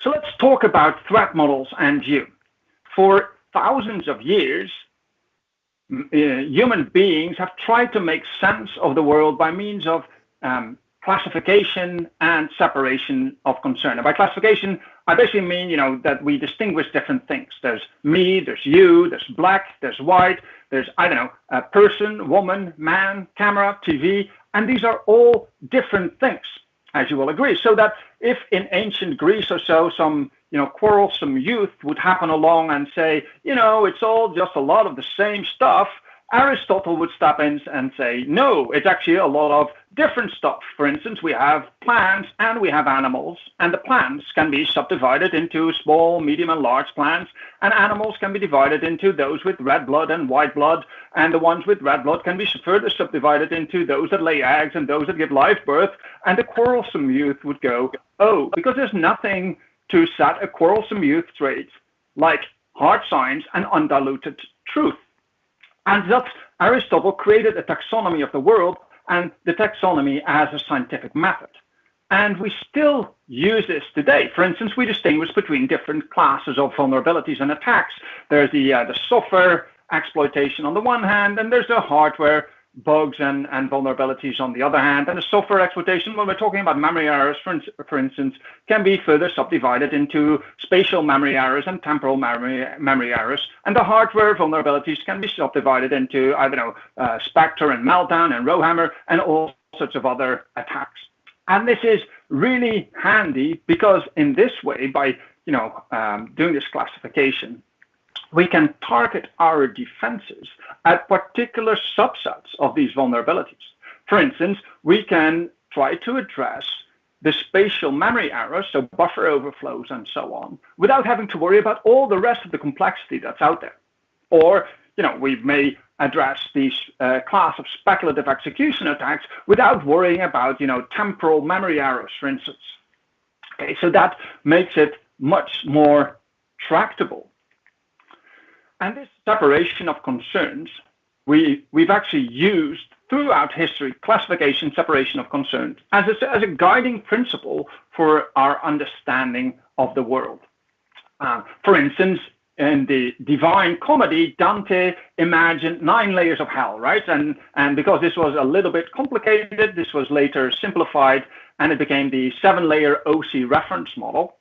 So let's talk about threat models and you. For thousands of years, human beings have tried to make sense of the world by means of classification and separation of concern. And by classification, I basically mean, that we distinguish different things. There's me, there's you, there's black, there's white, there's, a person, woman, man, camera, TV, and these are all different things, as you will agree. So that if in ancient Greece or so, some, quarrelsome youth would happen along and say, it's all just a lot of the same stuff, Aristotle would step in and say, no, it's actually a lot of different stuff. For instance, we have plants and we have animals, and the plants can be subdivided into small, medium, and large plants, and animals can be divided into those with red blood and white blood, and the ones with red blood can be further subdivided into those that lay eggs and those that give live birth, and the quarrelsome youth would go, oh, because there's nothing to set a quarrelsome youth trait like hard science and undiluted truth. And thus, Aristotle created a taxonomy of the world and the taxonomy as a scientific method. And we still use this today. For instance, we distinguish between different classes of vulnerabilities and attacks. There's the software exploitation on the one hand, and there's the hardware bugs and vulnerabilities on the other hand. And the software exploitation, when we're talking about memory errors, for instance, can be further subdivided into spatial memory errors and temporal memory errors. And the hardware vulnerabilities can be subdivided into, Spectre and Meltdown and Rowhammer and all sorts of other attacks. And this is really handy because in this way, by doing this classification, we can target our defenses at particular subsets of these vulnerabilities. For instance, we can try to address the spatial memory errors, so buffer overflows and so on, without having to worry about all the rest of the complexity that's out there. Or, we may address these class of speculative execution attacks without worrying about, temporal memory errors, for instance. Okay, so that makes it much more tractable. And this separation of concerns, we've actually used throughout history, classification, separation of concerns, as a guiding principle for our understanding of the world. For instance, in the Divine Comedy, Dante imagined 9 layers of hell, right? And because this was a little bit complicated, this was later simplified, and it became the 7-layer OC reference model.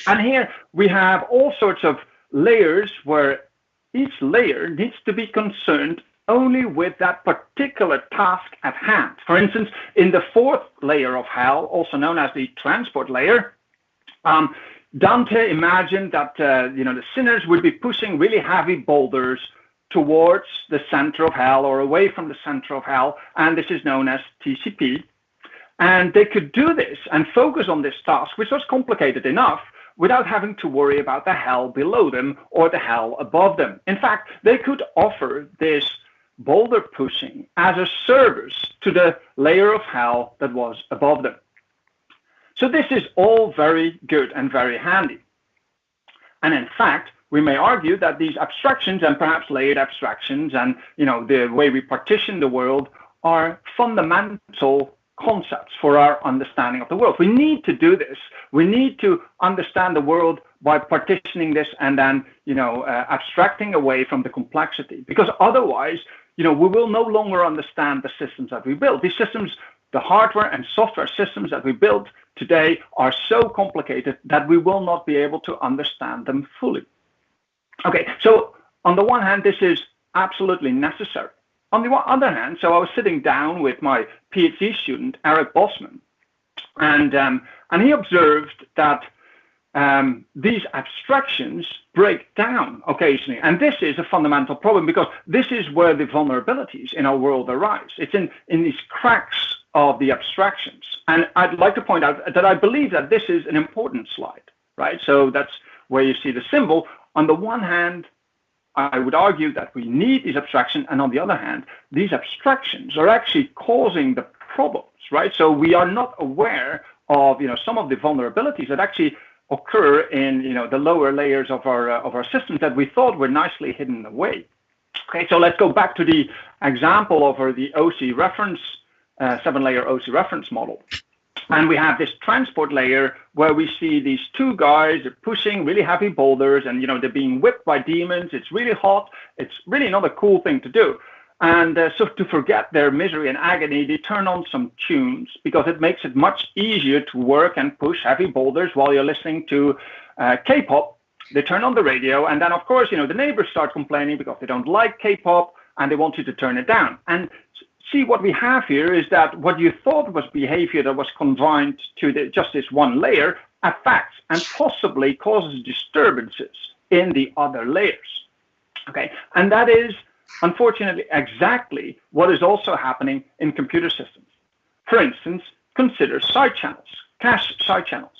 And here we have all sorts of layers where each layer needs to be concerned only with that particular task at hand. For instance, in the 4th layer of hell, also known as the transport layer, Dante imagined that the sinners would be pushing really heavy boulders towards the center of hell or away from the center of hell, and this is known as TCP. And they could do this and focus on this task, which was complicated enough, without having to worry about the hell below them or the hell above them. In fact, they could offer this boulder pushing as a service to the layer of hell that was above them. So this is all very good and very handy. And in fact, we may argue that these abstractions and perhaps layered abstractions and the way we partition the world are fundamental concepts for our understanding of the world. We need to do this. We need to understand the world by partitioning this and then, abstracting away from the complexity. Because otherwise, we will no longer understand the systems that we build. These systems, the hardware and software systems that we build today are so complicated that we will not be able to understand them fully. Okay, so on the one hand, this is absolutely necessary. On the other hand, so I was sitting down with my PhD student, Herbert Bos, and he observed that these abstractions break down occasionally. And this is a fundamental problem because this is where the vulnerabilities in our world arise. It's in these cracks of the abstractions. And I'd like to point out that I believe that this is an important slide, right? So that's where you see the symbol. On the one hand, I would argue that we need these abstractions, and on the other hand, these abstractions are actually causing the problems, right? So we are not aware of, some of the vulnerabilities that actually occur in, the lower layers of our systems that we thought were nicely hidden away. Okay, so let's go back to the example of the OC reference, 7-layer OC reference model. And we have this transport layer where we see these two guys pushing really heavy boulders, and they're being whipped by demons. It's really hot. It's really not a cool thing to do. And so to forget their misery and agony, they turn on some tunes because it makes it much easier to work and push heavy boulders while you're listening to K-pop. They turn on the radio, and then of course, the neighbors start complaining because they don't like K-pop and they want you to turn it down. And see, what we have here is that what you thought was behavior that was confined to just this one layer affects and possibly causes disturbances in the other layers. Okay, and that is unfortunately exactly what is also happening in computer systems. For instance, consider side channels, cache side channels.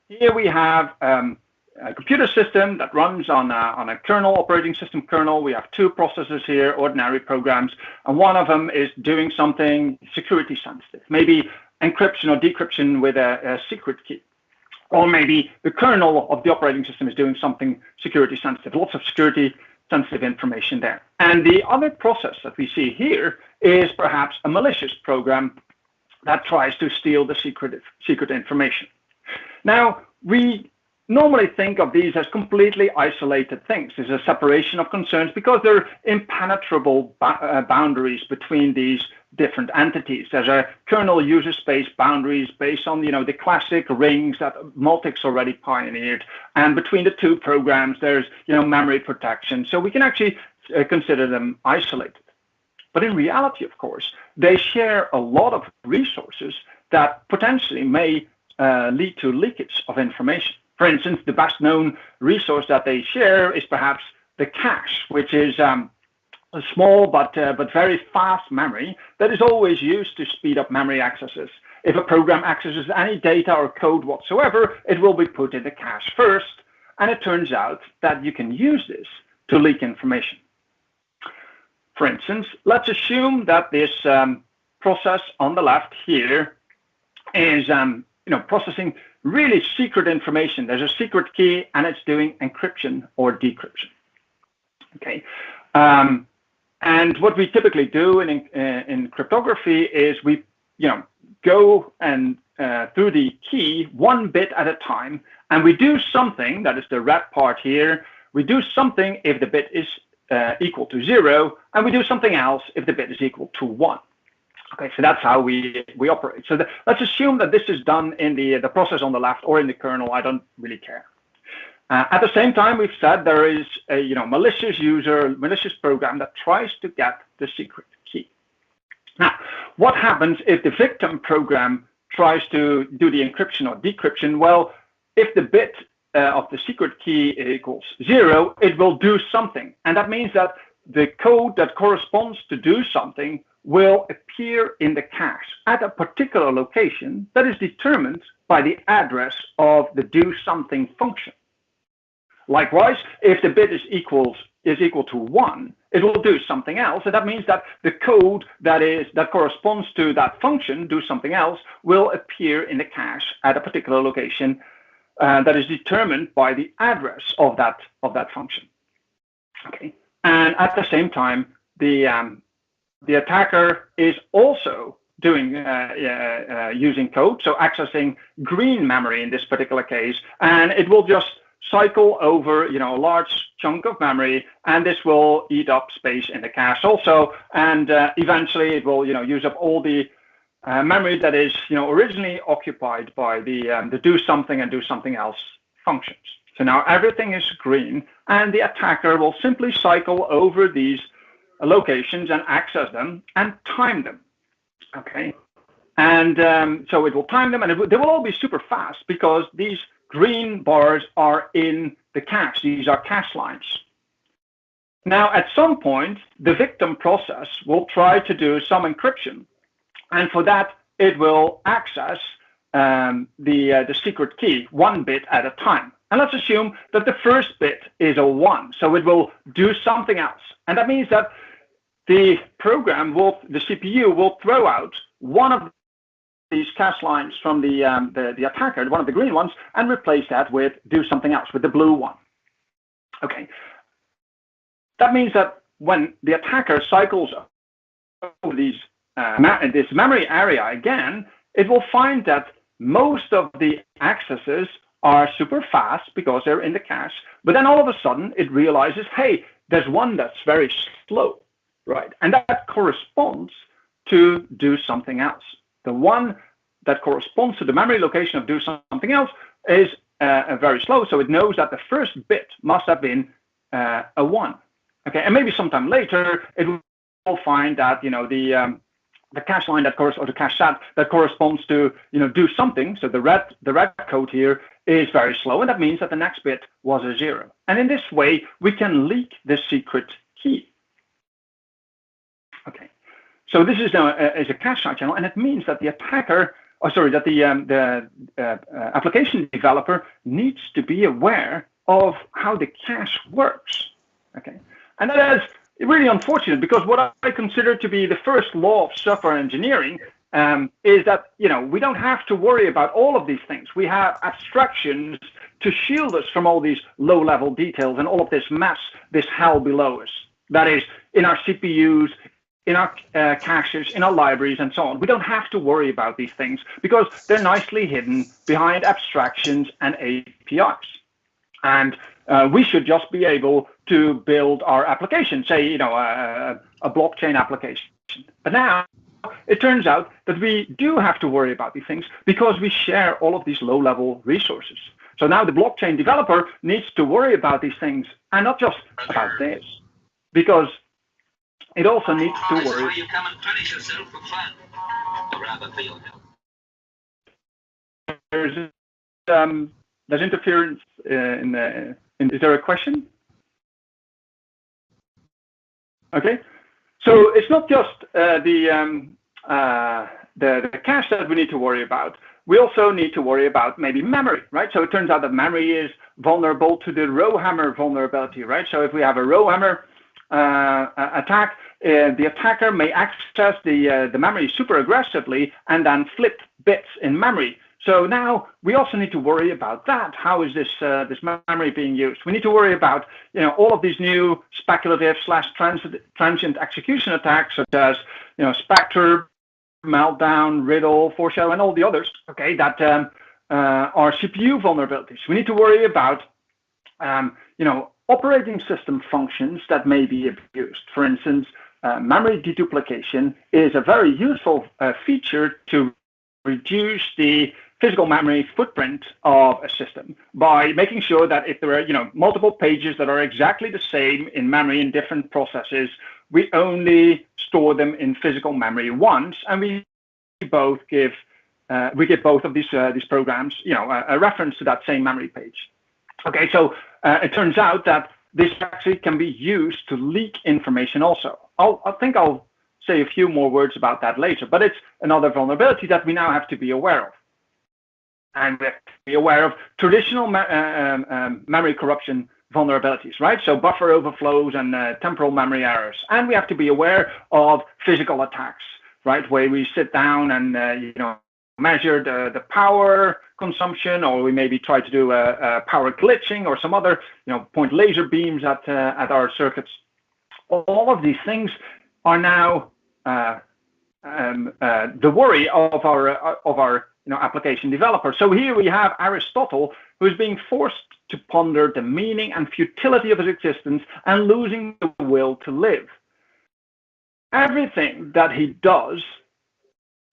Here we have a computer system that runs on a kernel, operating system kernel. We have two processors here, ordinary programs, and one of them is doing something security sensitive, maybe encryption or decryption with a secret key. Or maybe the kernel of the operating system is doing something security sensitive, lots of security sensitive information there. And the other process that we see here is perhaps a malicious program that tries to steal the secret information. Now, we normally think of these as completely isolated things. There's a separation of concerns because there are impenetrable boundaries between these different entities. There's a kernel user space boundaries based on the classic rings that Multics already pioneered, and between the two programs there's memory protection. So we can actually consider them isolated. But in reality, of course, they share a lot of resources that potentially may lead to leakage of information. For instance, the best known resource that they share is perhaps the cache, which is a small but very fast memory that is always used to speed up memory accesses. If a program accesses any data or code whatsoever, it will be put in the cache first, and it turns out that you can use this to leak information. For instance, let's assume that this process on the left here is processing really secret information. There's a secret key, and it's doing encryption or decryption. Okay, and what we typically do in cryptography is we go and through the key one bit at a time, and we do something, that is the red part here. We do something if the bit is equal to 0, and we do something else if the bit is equal to 1. Okay, so that's how we operate. So let's assume that this is done in the process on the left or in the kernel. I don't really care. At the same time, we've said there is a malicious program that tries to get the secret key. Now, what happens if the victim program tries to do the encryption or decryption? Well, if the bit of the secret key equals 0, it will do something, and that means that the code that corresponds to do something will appear in the cache at a particular location that is determined by the address of the do something function. Likewise, if the bit is equal to 1, it will do something else, and that means that the code that corresponds to that function, do something else, will appear in the cache at a particular location that is determined by the address of that function. Okay, and at the same time, the attacker is also doing using code, so accessing green memory in this particular case, and it will just cycle over a large chunk of memory, and this will eat up space in the cache also, and eventually it will use up all the memory that is originally occupied by the do something and do something else functions. So now everything is green, and the attacker will simply cycle over these locations and access them and time them. Okay, and so it will time them, and they will all be super fast because these green bars are in the cache. These are cache lines. Now, at some point, the victim process will try to do some encryption, and for that, it will access the secret key one bit at a time. And let's assume that the first bit is a 1, so it will do something else, and that means that the program the CPU will throw out one of these cache lines from the attacker, one of the green ones, and replace that with do something else, with the blue one. Okay. That means that when the attacker cycles over this memory area again, it will find that most of the accesses are super fast because they're in the cache, but then all of a sudden it realizes, hey, there's one that's very slow, right? And that corresponds to do something else. The one that corresponds to the memory location of do something else is very slow, so it knows that the first bit must have been a 1. Okay, and maybe sometime later it will find that the cache line that or the cache set that corresponds to do something. So the red code here is very slow, and that means that the next bit was a 0. And in this way, we can leak the secret key. Okay, so this is now is a cache side channel, and it means that the attacker, that the application developer needs to be aware of how the cache works. Okay, and that is really unfortunate, because what I consider to be the first law of software engineering is that we don't have to worry about all of these things. We have abstractions to shield us from all these low-level details and all of this mess, this hell below us. That is in our CPUs, in our caches, in our libraries, and so on. We don't have to worry about these things because they're nicely hidden behind abstractions and APIs. And we should just be able to build our application, say, a blockchain application. But now it turns out that we do have to worry about these things because we share all of these low-level resources. So now the blockchain developer needs to worry about these things, and not just about this, because it also needs to worry. You come and punish yourself for fun, or rather for your health. There's interference is there a question? Okay, so it's not just the cache that we need to worry about. We also need to worry about maybe memory, right? So it turns out that memory is vulnerable to the row hammer vulnerability, right? So if we have a row hammer attack, the attacker may access the memory super aggressively and then flip bits in memory. So now we also need to worry about that. How is this memory being used? We need to worry about all of these new speculative / transient execution attacks, such as Spectre, Meltdown, Riddle, Foreshadow, and all the others. Okay, that are CPU vulnerabilities. We need to worry about operating system functions that may be abused. For instance, memory deduplication is a very useful feature to reduce the physical memory footprint of a system by making sure that if there are multiple pages that are exactly the same in memory in different processes, we only store them in physical memory once, and we give both of these programs a reference to that same memory page. Okay, so it turns out that this actually can be used to leak information also. I think I'll say a few more words about that later, but it's another vulnerability that we now have to be aware of. And we have to be aware of traditional memory corruption vulnerabilities, right? So buffer overflows and temporal memory errors. And we have to be aware of physical attacks, right? Where we sit down and measure the power consumption, or we maybe try to do a power glitching or some other, point laser beams at our circuits. All of these things are now the worry of our application developer. So here we have Aristotle, who is being forced to ponder the meaning and futility of his existence and losing the will to live. Everything that he does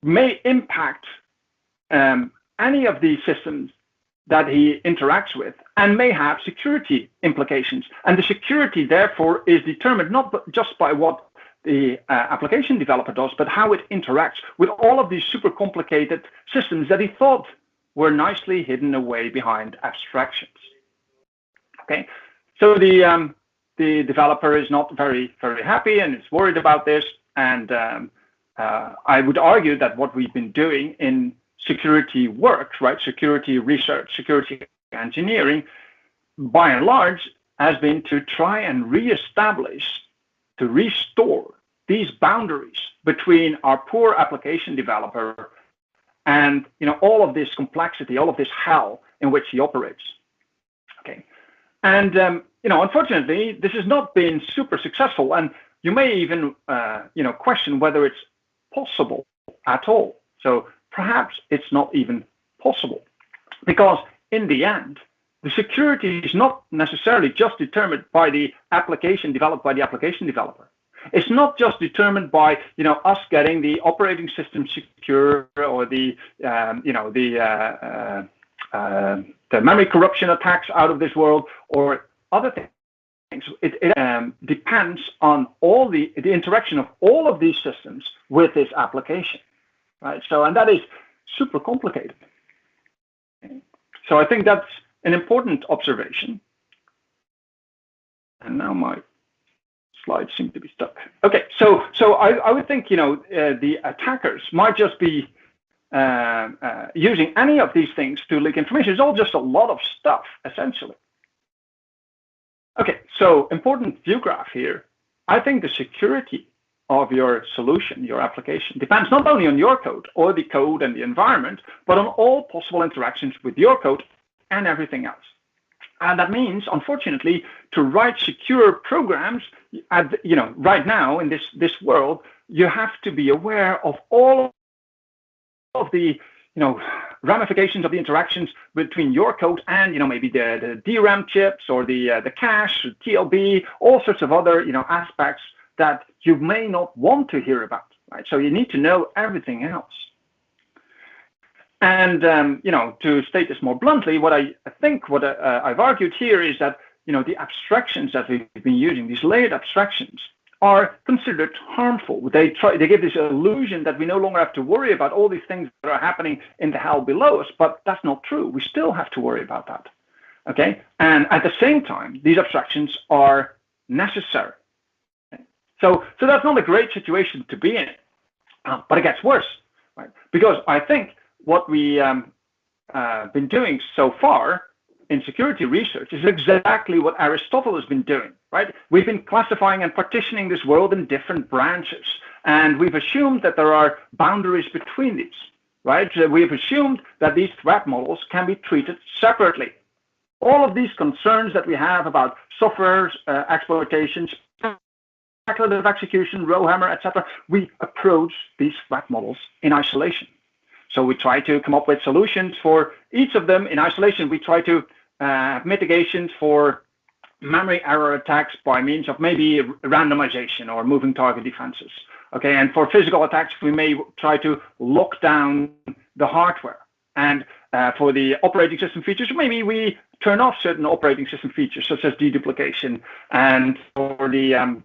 may impact any of these systems that he interacts with, and may have security implications. And the security, therefore, is determined not just by what the application developer does, but how it interacts with all of these super complicated systems that he thought were nicely hidden away behind abstractions. Okay, so the developer is not very, very happy and is worried about this. And I would argue that what we've been doing in security work, right, security research, security engineering, by and large, has been to try and reestablish, to restore these boundaries between our poor application developer and all of this complexity, all of this hell in which he operates. Okay, and unfortunately, this has not been super successful, and you may even question whether it's possible at all. So perhaps it's not even possible. Because in the end, the security is not necessarily just determined by the application developed by the application developer. It's not just determined by us getting the operating system secure or the memory corruption attacks out of this world or other things. It depends on all the interaction of all of these systems with this application, right? So, and that is super complicated. So I think that's an important observation. And now my slides seem to be stuck. Okay, so I would think the attackers might just be using any of these things to leak information. It's all just a lot of stuff, essentially. Okay, so important view graph here. I think the security of your solution, your application, depends not only on your code or the code and the environment, but on all possible interactions with your code and everything else. And that means, unfortunately, to write secure programs, right now in this world, you have to be aware of all of the ramifications of the interactions between your code and maybe the DRAM chips or the cache, TLB, all sorts of other aspects that you may not want to hear about, right? So you need to know everything else. And to state this more bluntly, what I've argued here is that the abstractions that we've been using, these layered abstractions, are considered harmful. They give this illusion that we no longer have to worry about all these things that are happening in the hell below us, but that's not true. We still have to worry about that. Okay, and at the same time, these abstractions are necessary. Okay? So that's not a great situation to be in, but it gets worse, right? Because I think what we been doing so far in security research is exactly what Aristotle has been doing, right? We've been classifying and partitioning this world in different branches, and we've assumed that there are boundaries between these, right? We've assumed that these threat models can be treated separately. All of these concerns that we have about software exploitation, speculative execution, rowhammer, etc., we approach these threat models in isolation. So we try to come up with solutions for each of them in isolation. We try to have mitigations for memory error attacks by means of maybe randomization or moving target defenses. Okay, and for physical attacks, we may try to lock down the hardware. And for the operating system features, maybe we turn off certain operating system features, such as deduplication. And for the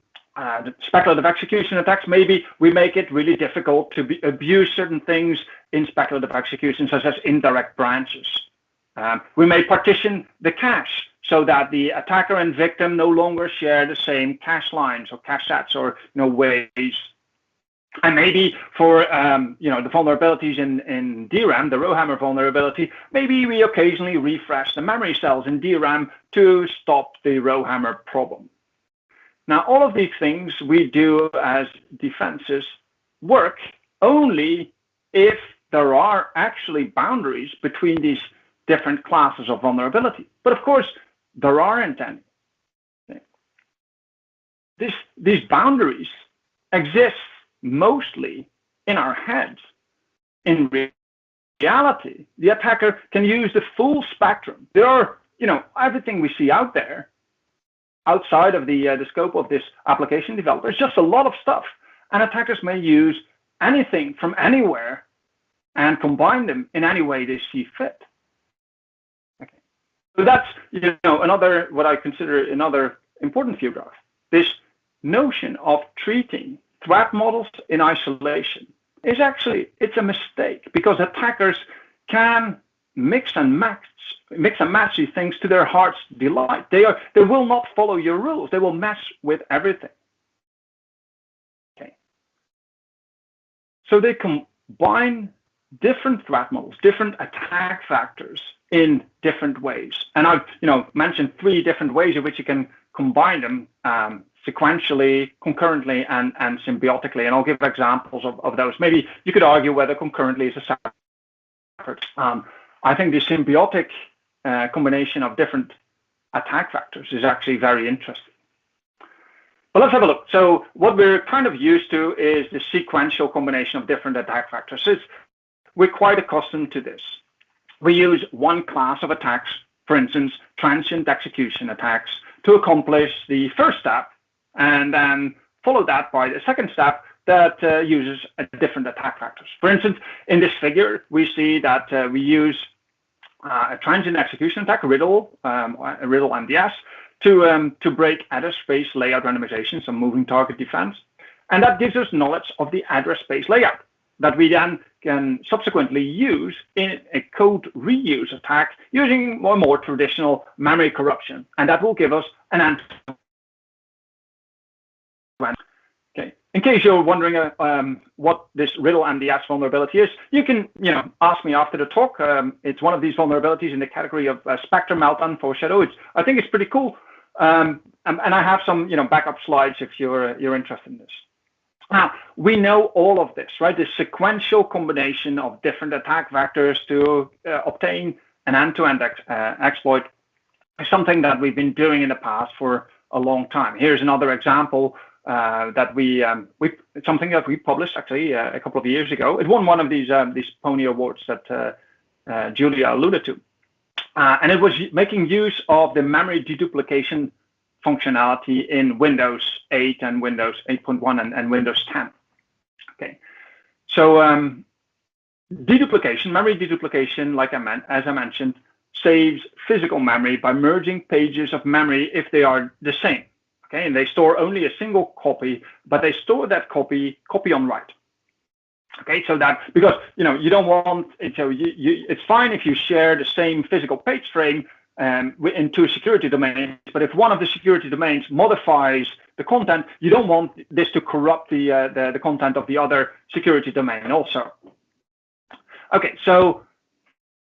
speculative execution attacks, maybe we make it really difficult to abuse certain things in speculative execution, such as indirect branches. We may partition the cache so that the attacker and victim no longer share the same cache lines or cache sets or ways. And maybe for the vulnerabilities in DRAM, the rowhammer vulnerability, maybe we occasionally refresh the memory cells in DRAM to stop the rowhammer problem. Now, all of these things we do as defenses work only if there are actually boundaries between these different classes of vulnerability. But of course, there aren't any. These boundaries exist mostly in our heads. In reality, the attacker can use the full spectrum. There are, everything we see out there outside of the scope of this application developer. It's just a lot of stuff. And attackers may use anything from anywhere and combine them in any way they see fit. Okay. So that's another, what I consider another important view graph. This notion of treating threat models in isolation is actually, it's a mistake, because attackers can mix and match these things to their heart's delight. They will not follow your rules. They will mess with everything. Okay. So they combine different threat models, different attack factors in different ways. And I've mentioned 3 different ways in which you can combine them sequentially, concurrently, and symbiotically. And I'll give examples of those. Maybe you could argue whether concurrently is a separate. I think the symbiotic combination of different attack factors is actually very interesting. But let's have a look. So what we're kind of used to is the sequential combination of different attack factors. We're quite accustomed to this. we use one class of attacks, for instance, transient execution attacks, to accomplish the first step, and then follow that by the second step that uses different attack vectors. For instance, in this figure, we see that we use a transient execution attack, riddle MDS, to break address space layout randomization, some moving target defense. And that gives us knowledge of the address space layout that we then can subsequently use in a code reuse attack using more traditional memory corruption. And that will give us an answer. Okay. In case you're wondering what this riddle MDS vulnerability is, you can ask me after the talk. It's one of these vulnerabilities in the category of Spectre Meltdown Foreshadow. I think it's pretty cool. And I have some backup slides if you're interested in this. Now, we know all of this, right? The sequential combination of different attack vectors to obtain an end-to-end exploit is something that we've been doing in the past for a long time. Here's another example that something that we published actually a couple of years ago. It won one of these PWNIE Awards that Julia alluded to. And it was making use of the memory deduplication functionality in Windows 8 and Windows 8.1 and Windows 10. Okay, so memory deduplication, as I mentioned, saves physical memory by merging pages of memory if they are the same. Okay, and they store only a single copy, but they store that copy on write. Okay, so that because you don't want it, so it's fine if you share the same physical page frame in two security domains, but if one of the security domains modifies the content, you don't want this to corrupt the content of the other security domain also. Okay, so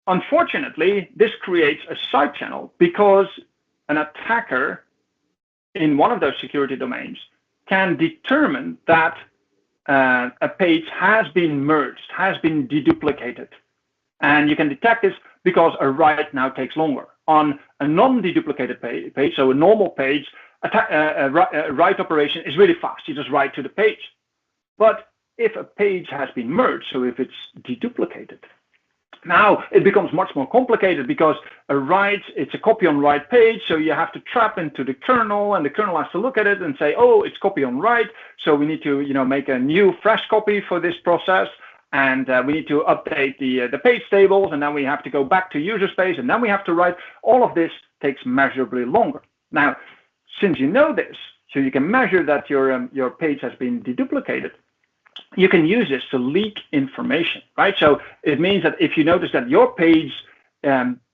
unfortunately, this creates a side channel because an attacker in one of those security domains can determine that a page has been merged, has been deduplicated. And you can detect this because a write now takes longer. On a non-deduplicated page, so a normal page, a write operation is really fast. You just write to the page. But if a page has been merged, so if it's deduplicated, now it becomes much more complicated because a write, it's a copy on write page, so you have to trap into the kernel, and the kernel has to look at it and say, oh, it's copy on write, so we need to make a new fresh copy for this process, and we need to update the page tables, and then we have to go back to user space, and then we have to write. All of this takes measurably longer. Now, since you know this, so you can measure that your page has been deduplicated, you can use this to leak information, right? So it means that if you notice that your page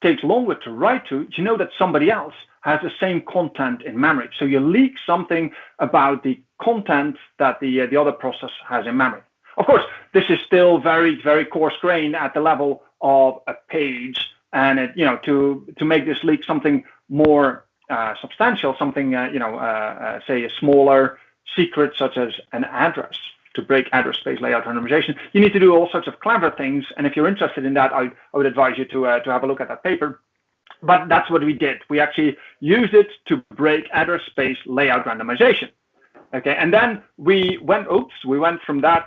takes longer to write to, you know that somebody else has the same content in memory. So you leak something about the content that the other process has in memory. Of course, this is still very, very coarse-grained at the level of a page, and to make this leak something more substantial, something say a smaller secret such as an address, to break address space layout randomization, you need to do all sorts of clever things. And if you're interested in that, I would advise you to have a look at that paper. But that's what we did. We actually used it to break address space layout randomization. Okay, and then we went from that.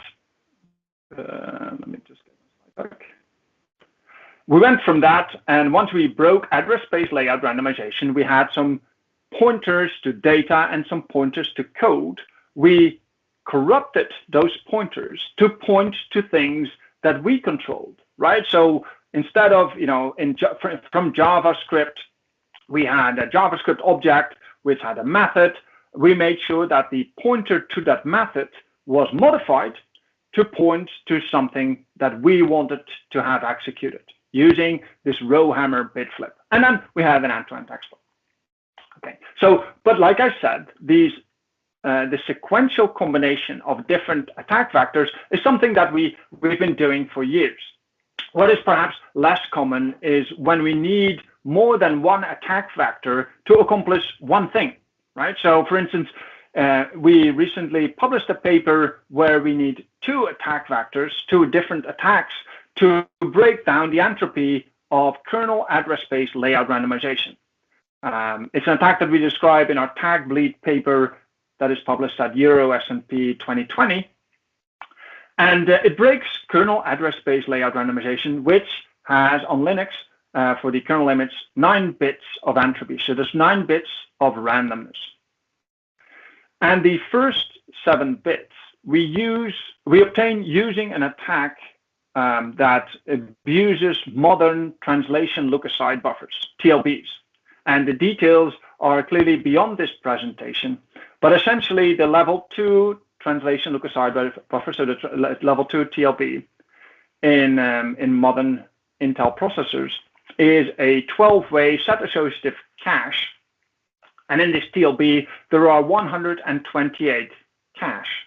Let me just get my slide back. We went from that, and once we broke address space layout randomization, we had some pointers to data and some pointers to code. We corrupted those pointers to point to things that we controlled, right? So instead of, from JavaScript, we had a JavaScript object which had a method. We made sure that the pointer to that method was modified to point to something that we wanted to have executed using this row hammer bit flip. And then we have an end-to-end exploit. Okay, so, but like I said, the sequential combination of different attack vectors is something that we've been doing for years. What is perhaps less common is when we need more than one attack vector to accomplish one thing, right? So for instance, we recently published a paper where we need two attack vectors, two different attacks, to break down the entropy of kernel address space layout randomization. It's an attack that we describe in our tag bleed paper that is published at Euro S&P 2020. And it breaks kernel address space layout randomization, which has on Linux for the kernel image 9 bits of entropy. So there's 9 bits of randomness. And the first 7 bits we obtain using an attack that abuses modern translation look-aside buffers, TLBs. And the details are clearly beyond this presentation, but essentially the level 2 translation look-aside buffer, so the level 2 TLB in modern Intel processors is a 12-way set associative cache. And in this TLB, there are 128 cache.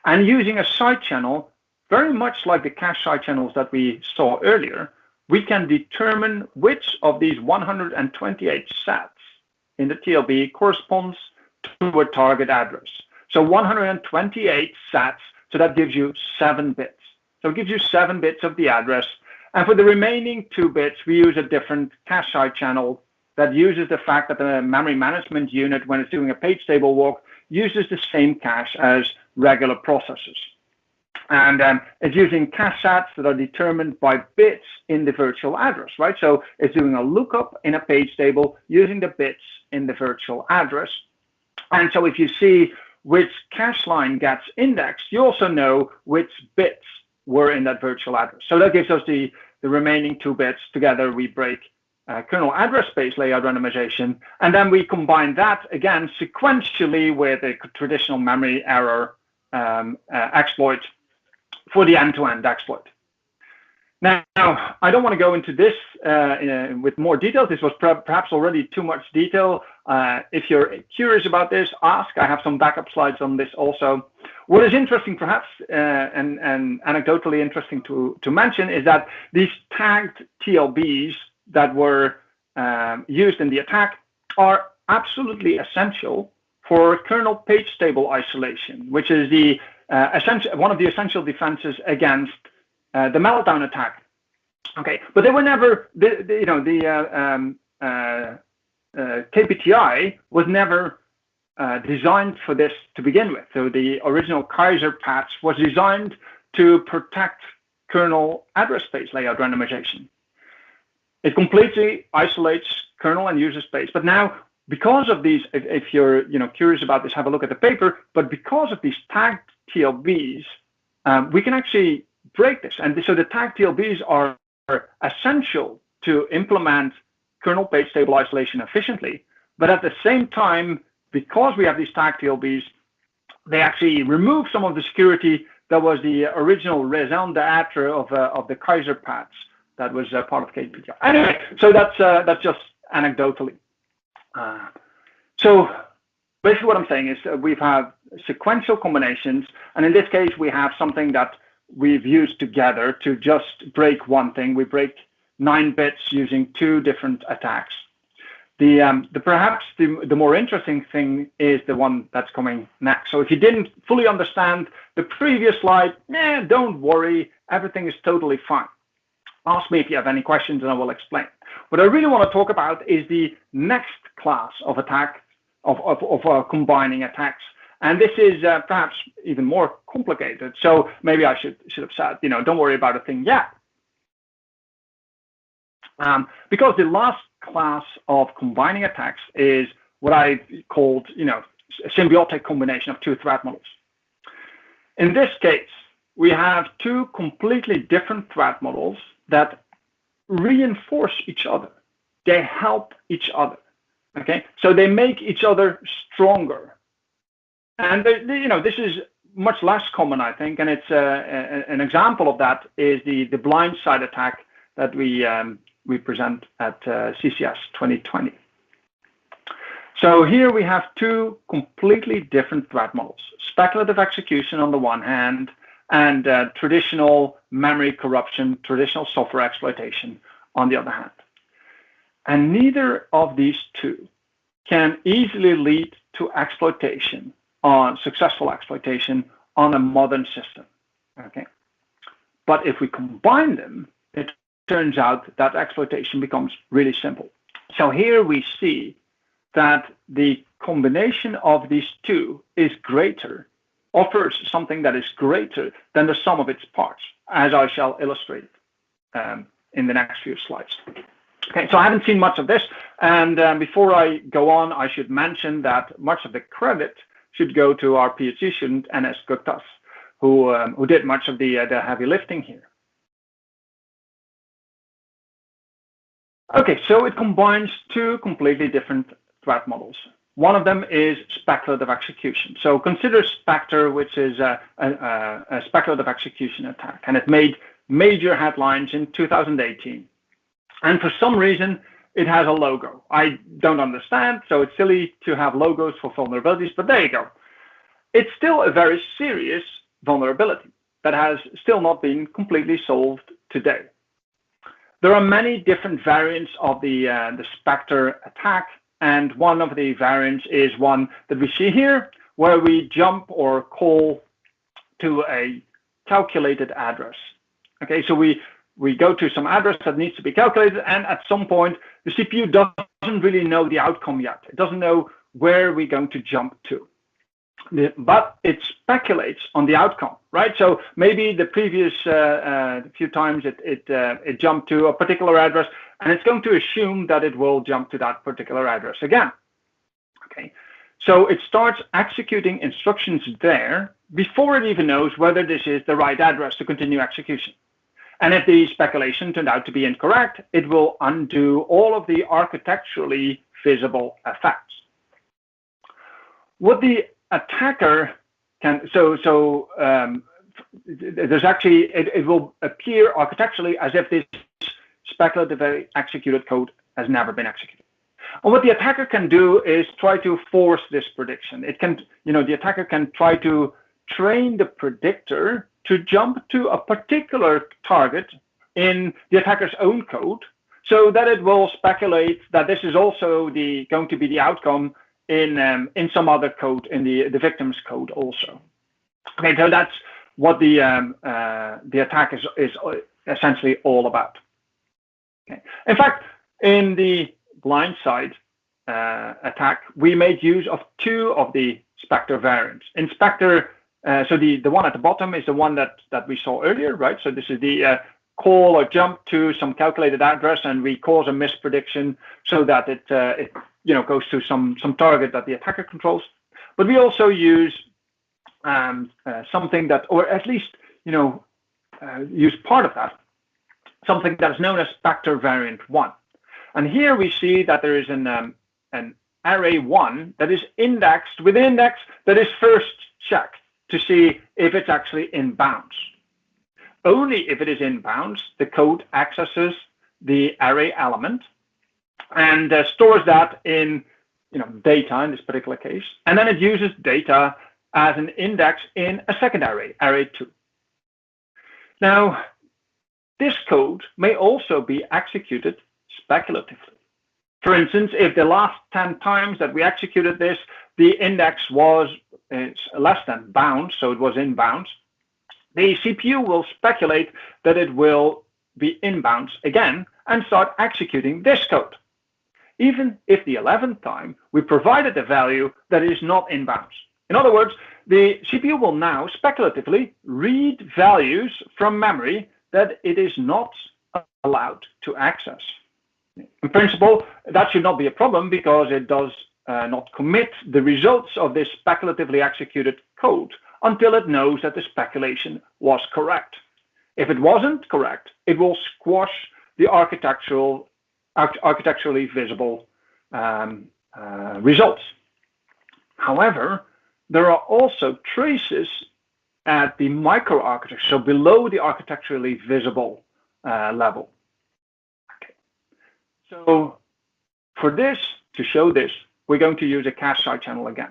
And using a side channel, very much like the cache side channels that we saw earlier, we can determine which of these 128 sets in the TLB corresponds to a target address. So 128 sets, so that gives you 7 bits. So it gives you 7 bits of the address. And for the remaining 2 bits, we use a different cache side channel that uses the fact that the memory management unit, when it's doing a page table walk, uses the same cache as regular processors. And it's using cache sets that are determined by bits in the virtual address, right? So it's doing a lookup in a page table using the bits in the virtual address. And so if you see which cache line gets indexed, you also know which bits were in that virtual address. So that gives us the remaining 2 bits. Together we break kernel address space layout randomization, and then we combine that again sequentially with a traditional memory error exploit for the end-to-end exploit. Now, I don't want to go into this with more details. This was perhaps already too much detail. If you're curious about this, ask. I have some backup slides on this also. What is interesting, perhaps, and anecdotally interesting to mention, is that these tagged TLBs that were used in the attack are absolutely essential for kernel page table isolation, which is the one of the essential defenses against the meltdown attack. Okay, but they were never, KPTI was never designed for this to begin with. So the original Kaiser patch was designed to protect kernel address space layout randomization. It completely isolates kernel and user space. But now, because of these, if you're curious about this, have a look at the paper. But because of these tagged TLBs, we can actually break this. And so the tagged TLBs are essential to implement kernel page table isolation efficiently. But at the same time, because we have these tagged TLBs, they actually remove some of the security that was the original raison d'etre of the Kaiser patch that was part of KPTI. Anyway, so that's just anecdotally. So basically what I'm saying is we have sequential combinations, and in this case we have something that we've used together to just break one thing. We break 9 bits using 2 different attacks. Perhaps the more interesting thing is the one that's coming next. So if you didn't fully understand the previous slide, don't worry, everything is totally fine. Ask me if you have any questions and I will explain. What I really want to talk about is the next class of attack, of combining attacks. And this is perhaps even more complicated. So maybe I should have said, don't worry about a thing yet. Because the last class of combining attacks is what I called, a symbiotic combination of 2 threat models. In this case, we have 2 completely different threat models that reinforce each other. They help each other. Okay, so they make each other stronger. And this is much less common, I think, and it's an example of that is the BlindSide attack that we present at CCS 2020. So here we have 2 completely different threat models: speculative execution on the one hand, and traditional memory corruption, traditional software exploitation on the other hand. And neither of these 2 can easily lead to exploitation, successful exploitation on a modern system. Okay, but if we combine them, it turns out that exploitation becomes really simple. So here we see that the combination of these 2 is greater, offers something that is greater than the sum of its parts, as I shall illustrate in the next few slides. Okay, so I haven't seen much of this, and before I go on, I should mention that much of the credit should go to our PhD student, N.S. Guptas, who did much of the heavy lifting here. Okay, so it combines two completely different threat models. One of them is speculative execution. So consider Spectre, which is a speculative execution attack, and it made major headlines in 2018. And for some reason, it has a logo. I don't understand, so it's silly to have logos for vulnerabilities, but there you go. It's still a very serious vulnerability that has still not been completely solved today. There are many different variants of the Spectre attack, and one of the variants is one that we see here, where we jump or call to a calculated address. Okay, so we go to some address that needs to be calculated, and at some point, the CPU doesn't really know the outcome yet. It doesn't know where we're going to jump to. But it speculates on the outcome, right? So maybe the previous few times it jumped to a particular address, and it's going to assume that it will jump to that particular address again. Okay, so it starts executing instructions there before it even knows whether this is the right address to continue execution. And if the speculation turned out to be incorrect, it will undo all of the architecturally visible effects. What the attacker can, there's actually, it will appear architecturally as if this speculatively executed code has never been executed. And what the attacker can do is try to force this prediction. It can, the attacker can try to train the predictor to jump to a particular target in the attacker's own code so that it will speculate that this is also going to be the outcome in some other code, in the victim's code also. Okay, so that's what the attack is essentially all about. Okay. In fact, in the BlindSide attack, we made use of two of the Spectre variants. In Spectre, so the one at the bottom is the one that we saw earlier, right? So this is the call or jump to some calculated address, and we cause a misprediction so that it goes to some target that the attacker controls. But we also use something that, or at least use part of that, something that is known as Spectre variant 1. And here we see that there is an array 1 that is indexed with an index that is first checked to see if it's actually in bounds. Only if it is in bounds, the code accesses the array element and stores that in data in this particular case, and then it uses data as an index in a second array, array 2. Now, this code may also be executed speculatively. For instance, if the last 10 times that we executed this, the index was less than bounds, so it was in bounds, the CPU will speculate that it will be in bounds again and start executing this code, even if the 11th time we provided a value that is not in bounds. In other words, the CPU will now speculatively read values from memory that it is not allowed to access. In principle, that should not be a problem because it does not commit the results of this speculatively executed code until it knows that the speculation was correct. If it wasn't correct, it will squash the architecturally visible results. However, there are also traces at the microarchitecture, so below the architecturally visible level. Okay. So for this, to show this, we're going to use a cache side channel again.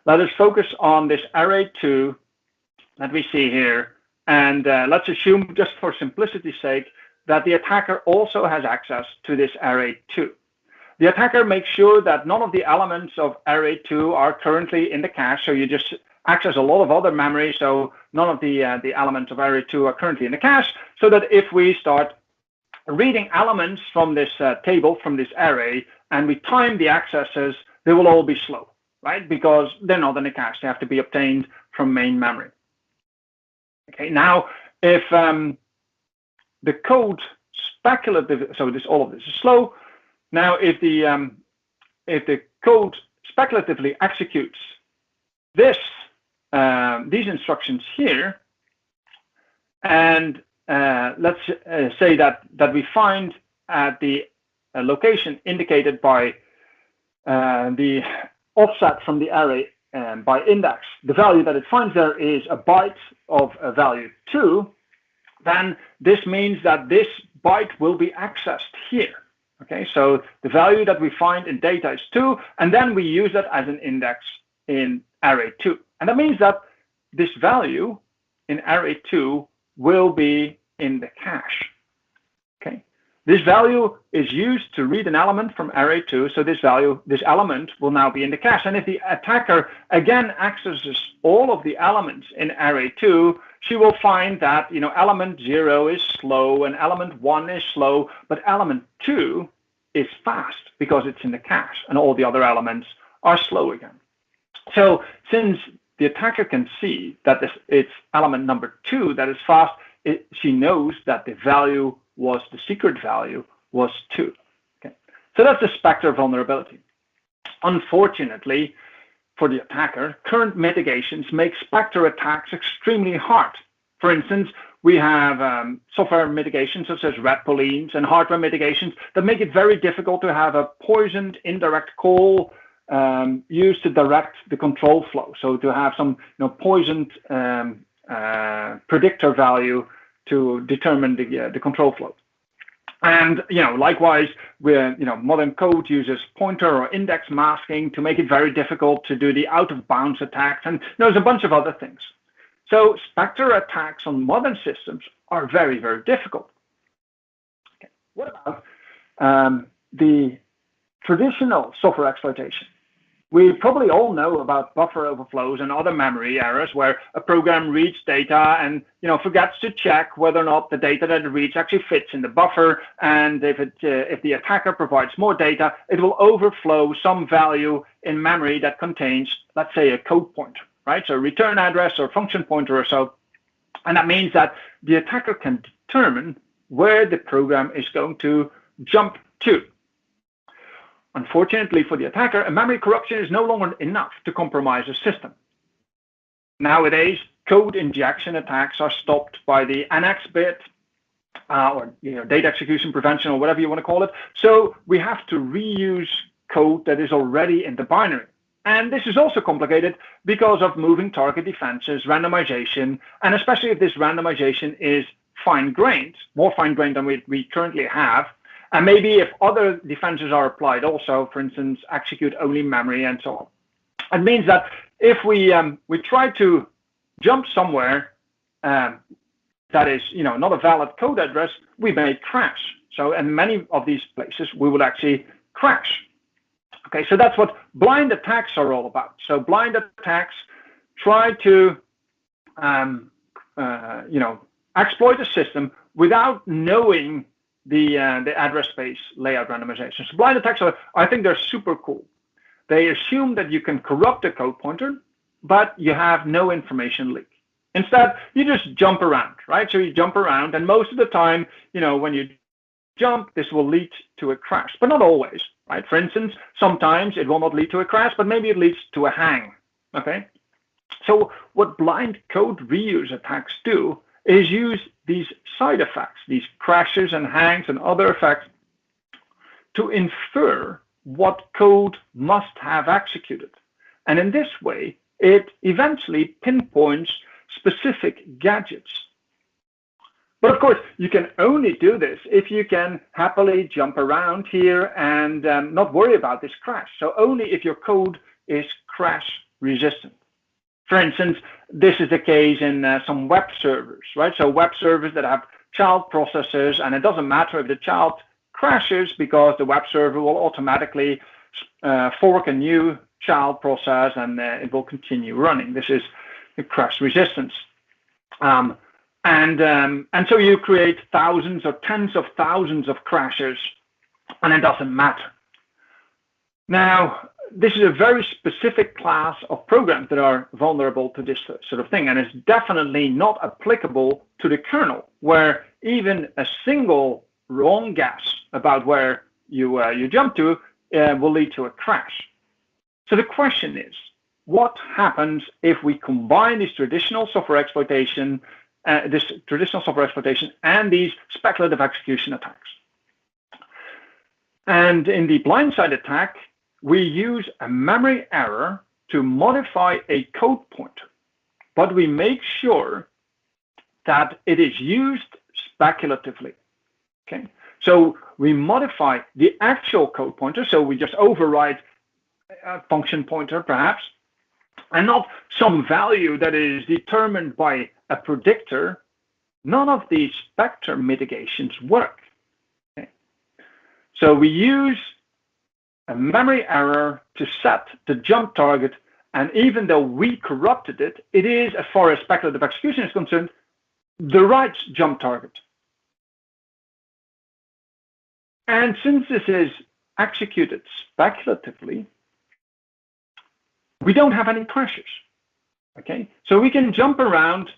Let us focus on this array 2 that we see here, and let's assume, just for simplicity's sake, that the attacker also has access to this array 2. The attacker makes sure that none of the elements of array 2 are currently in the cache, so you just access a lot of other memory, so none of the elements of array 2 are currently in the cache, so that if we start reading elements from this table, from this array, and we time the accesses, they will all be slow, right? Because they're not in the cache, they have to be obtained from main memory. Okay, now if the code speculative, so all of this is slow. Now, if the code speculatively executes these instructions here, and let's say that we find at the location indicated by the offset from the array by index, the value that it finds there is a byte of a value 2, then this means that this byte will be accessed here. Okay, so the value that we find in data is 2, and then we use that as an index in array 2. And that means that this value in array 2 will be in the cache. Okay, this value is used to read an element from array 2, so this element will now be in the cache. And if the attacker again accesses all of the elements in array 2, she will find that element 0 is slow and element 1 is slow, but element 2 is fast because it's in the cache, and all the other elements are slow again. So since the attacker can see that it's element number 2 that is fast, she knows that the value the secret value was 2. Okay, so that's the Spectre vulnerability. Unfortunately, for the attacker, current mitigations make Spectre attacks extremely hard. For instance, we have software mitigations such as red pollines and hardware mitigations that make it very difficult to have a poisoned indirect call used to direct the control flow. So to have some poisoned predictor value to determine the control flow. And likewise, modern code uses pointer or index masking to make it very difficult to do the out-of-bounds attacks, and there's a bunch of other things. So Spectre attacks on modern systems are very, very difficult. Okay. What about the traditional software exploitation? We probably all know about buffer overflows and other memory errors where a program reads data and forgets to check whether or not the data that it reads actually fits in the buffer. And if the attacker provides more data, it will overflow some value in memory that contains, let's say, a code pointer, right? So return address or function pointer or so. And that means that the attacker can determine where the program is going to jump to. Unfortunately for the attacker, a memory corruption is no longer enough to compromise a system. Nowadays, code injection attacks are stopped by the NX bit or data execution prevention or whatever you want to call it. So we have to reuse code that is already in the binary. And this is also complicated because of moving target defenses, randomization, and especially if this randomization is fine-grained, more fine-grained than we currently have. And maybe if other defenses are applied also, for instance, execute only memory and so on. It means that if we try to jump somewhere that is not a valid code address, we may crash. So in many of these places, we will actually crash. Okay, so that's what blind attacks are all about. So blind attacks try to exploit a system without knowing the address space layout randomization. So blind attacks I think they're super cool. They assume that you can corrupt a code pointer, but you have no information leak. Instead, you just jump around, right? So you jump around, and most of the time, when you jump, this will lead to a crash, but not always, right? For instance, sometimes it will not lead to a crash, but maybe it leads to a hang, okay? So what blind code reuse attacks do is use these side effects, these crashes and hangs and other effects, to infer what code must have executed. And in this way, it eventually pinpoints specific gadgets. But of course, you can only do this if you can happily jump around here and not worry about this crash. So only if your code is crash resistant. For instance, this is the case in some web servers, right? So web servers that have child processes, and it doesn't matter if the child crashes because the web server will automatically fork a new child process and it will continue running. This is the crash resistance. And so you create thousands or tens of thousands of crashes, and it doesn't matter. Now, this is a very specific class of programs that are vulnerable to this sort of thing, and it's definitely not applicable to the kernel, where even a single wrong guess about where you jump to will lead to a crash. So the question is, what happens if we combine this traditional software exploitation and these speculative execution attacks? And in the BlindSide attack, we use a memory error to modify a code pointer, but we make sure that it is used speculatively. Okay, so we modify the actual code pointer, so we just override a function pointer perhaps, and not some value that is determined by a predictor. None of these specter mitigations work. Okay. So we use a memory error to set the jump target, and even though we corrupted it, it is, as far as speculative execution is concerned, the right jump target. And since this is executed speculatively, we don't have any crashes. Okay, so we can jump around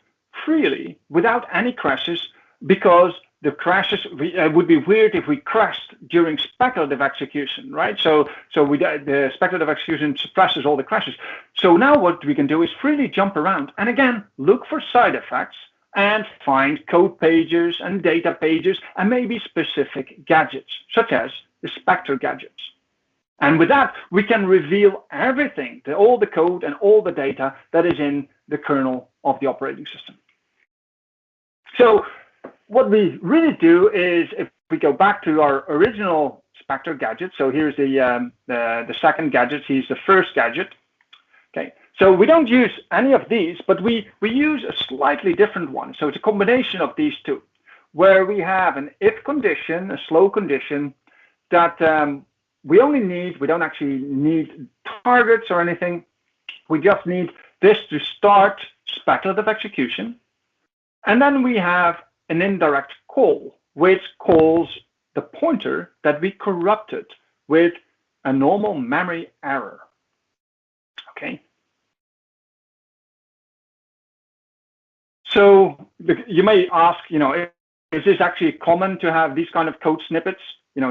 freely without any crashes, because the crashes would be weird if we crashed during speculative execution, right? So the speculative execution suppresses all the crashes. So now what we can do is freely jump around, and again, look for side effects and find code pages and data pages and maybe specific gadgets, such as the Spectre gadgets. And with that, we can reveal everything, all the code and all the data that is in the kernel of the operating system. So what we really do is, if we go back to our original Spectre gadget, so here's the second gadget, he's the first gadget. Okay, so we don't use any of these, but we use a slightly different one. So it's a combination of these two, where we have an if condition, a slow condition, that we don't actually need targets or anything. We just need this to start speculative execution. And then we have an indirect call, which calls the pointer that we corrupted with a normal memory error. Okay. So you may ask, is this actually common to have these kind of code snippets?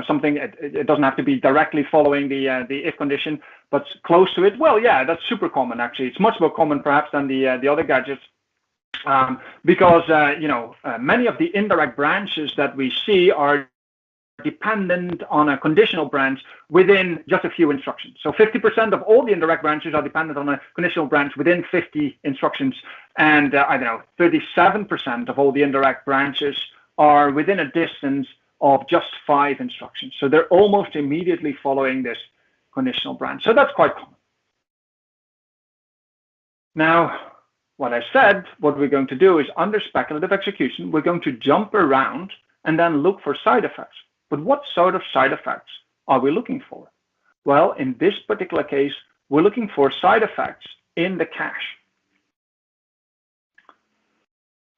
Something, it doesn't have to be directly following the if condition, but close to it. Well, yeah, that's super common, actually. It's much more common perhaps than the other gadgets. Because many of the indirect branches that we see are dependent on a conditional branch within just a few instructions. So 50% of all the indirect branches are dependent on a conditional branch within 50 instructions, and 37% of all the indirect branches are within a distance of just 5 instructions. So they're almost immediately following this conditional branch. So that's quite common. Now, what I said, what we're going to do is, under speculative execution, we're going to jump around and then look for side effects. But what sort of side effects are we looking for? Well, in this particular case, we're looking for side effects in the cache.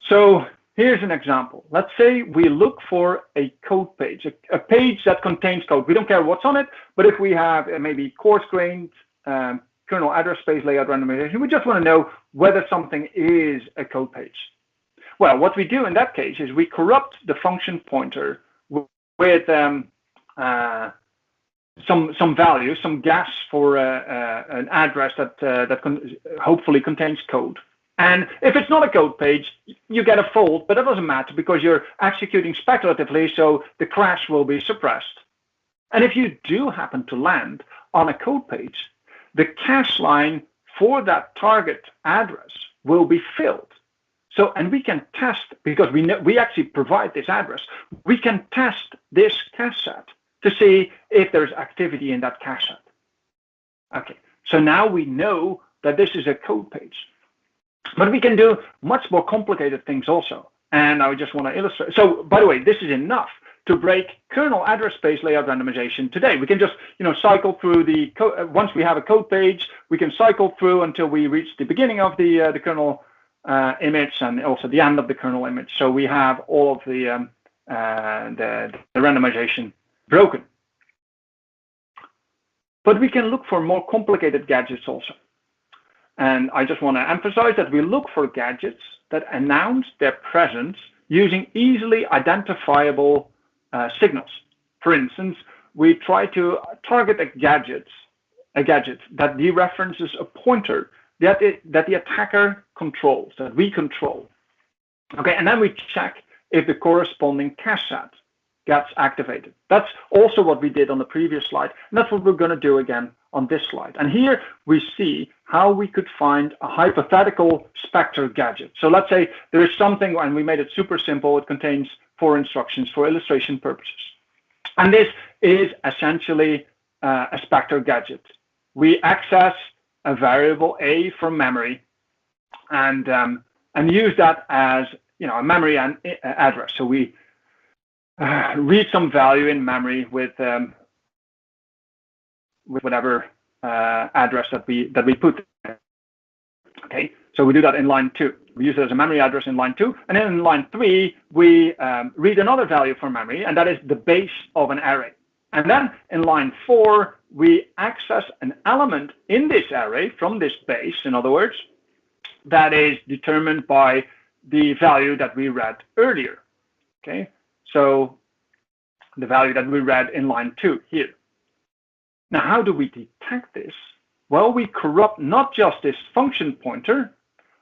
So here's an example. Let's say we look for a code page, a page that contains code. We don't care what's on it, but if we have maybe coarse-grained kernel address space layout randomization, we just want to know whether something is a code page. Well, what we do in that case is we corrupt the function pointer with some value, some guess for an address that hopefully contains code. And if it's not a code page, you get a fault, but it doesn't matter because you're executing speculatively, so the crash will be suppressed. And if you do happen to land on a code page, the cache line for that target address will be filled. So, and we can test, because we actually provide this address, we can test this cache set to see if there's activity in that cache set. Okay, so now we know that this is a code page. But we can do much more complicated things also. And I just want to illustrate. So, by the way, this is enough to break kernel address space layout randomization today. We can just, cycle through the code. Once we have a code page, we can cycle through until we reach the beginning of the kernel image and also the end of the kernel image. So we have all of the randomization broken. But we can look for more complicated gadgets also. And I just want to emphasize that we look for gadgets that announce their presence using easily identifiable signals. For instance, we try to target a gadget that dereferences a pointer that the attacker controls, that we control. Okay, and then we check if the corresponding cache set gets activated. That's also what we did on the previous slide, and that's what we're going to do again on this slide. And here we see how we could find a hypothetical Spectre gadget. So let's say there is something, and we made it super simple. It contains 4 instructions for illustration purposes. And this is essentially a Spectre gadget. We access a variable A from memory and use that as a memory address. So we read some value in memory with whatever address that we put there. Okay, so we do that in line 2. We use it as a memory address in line 2, and then in line 3 we read another value from memory, and that is the base of an array. And then in line 4 we access an element in this array from this base, in other words, that is determined by the value that we read earlier. Okay, so the value that we read in line 2 here. Now, how do we detect this? Well, we corrupt not just this function pointer,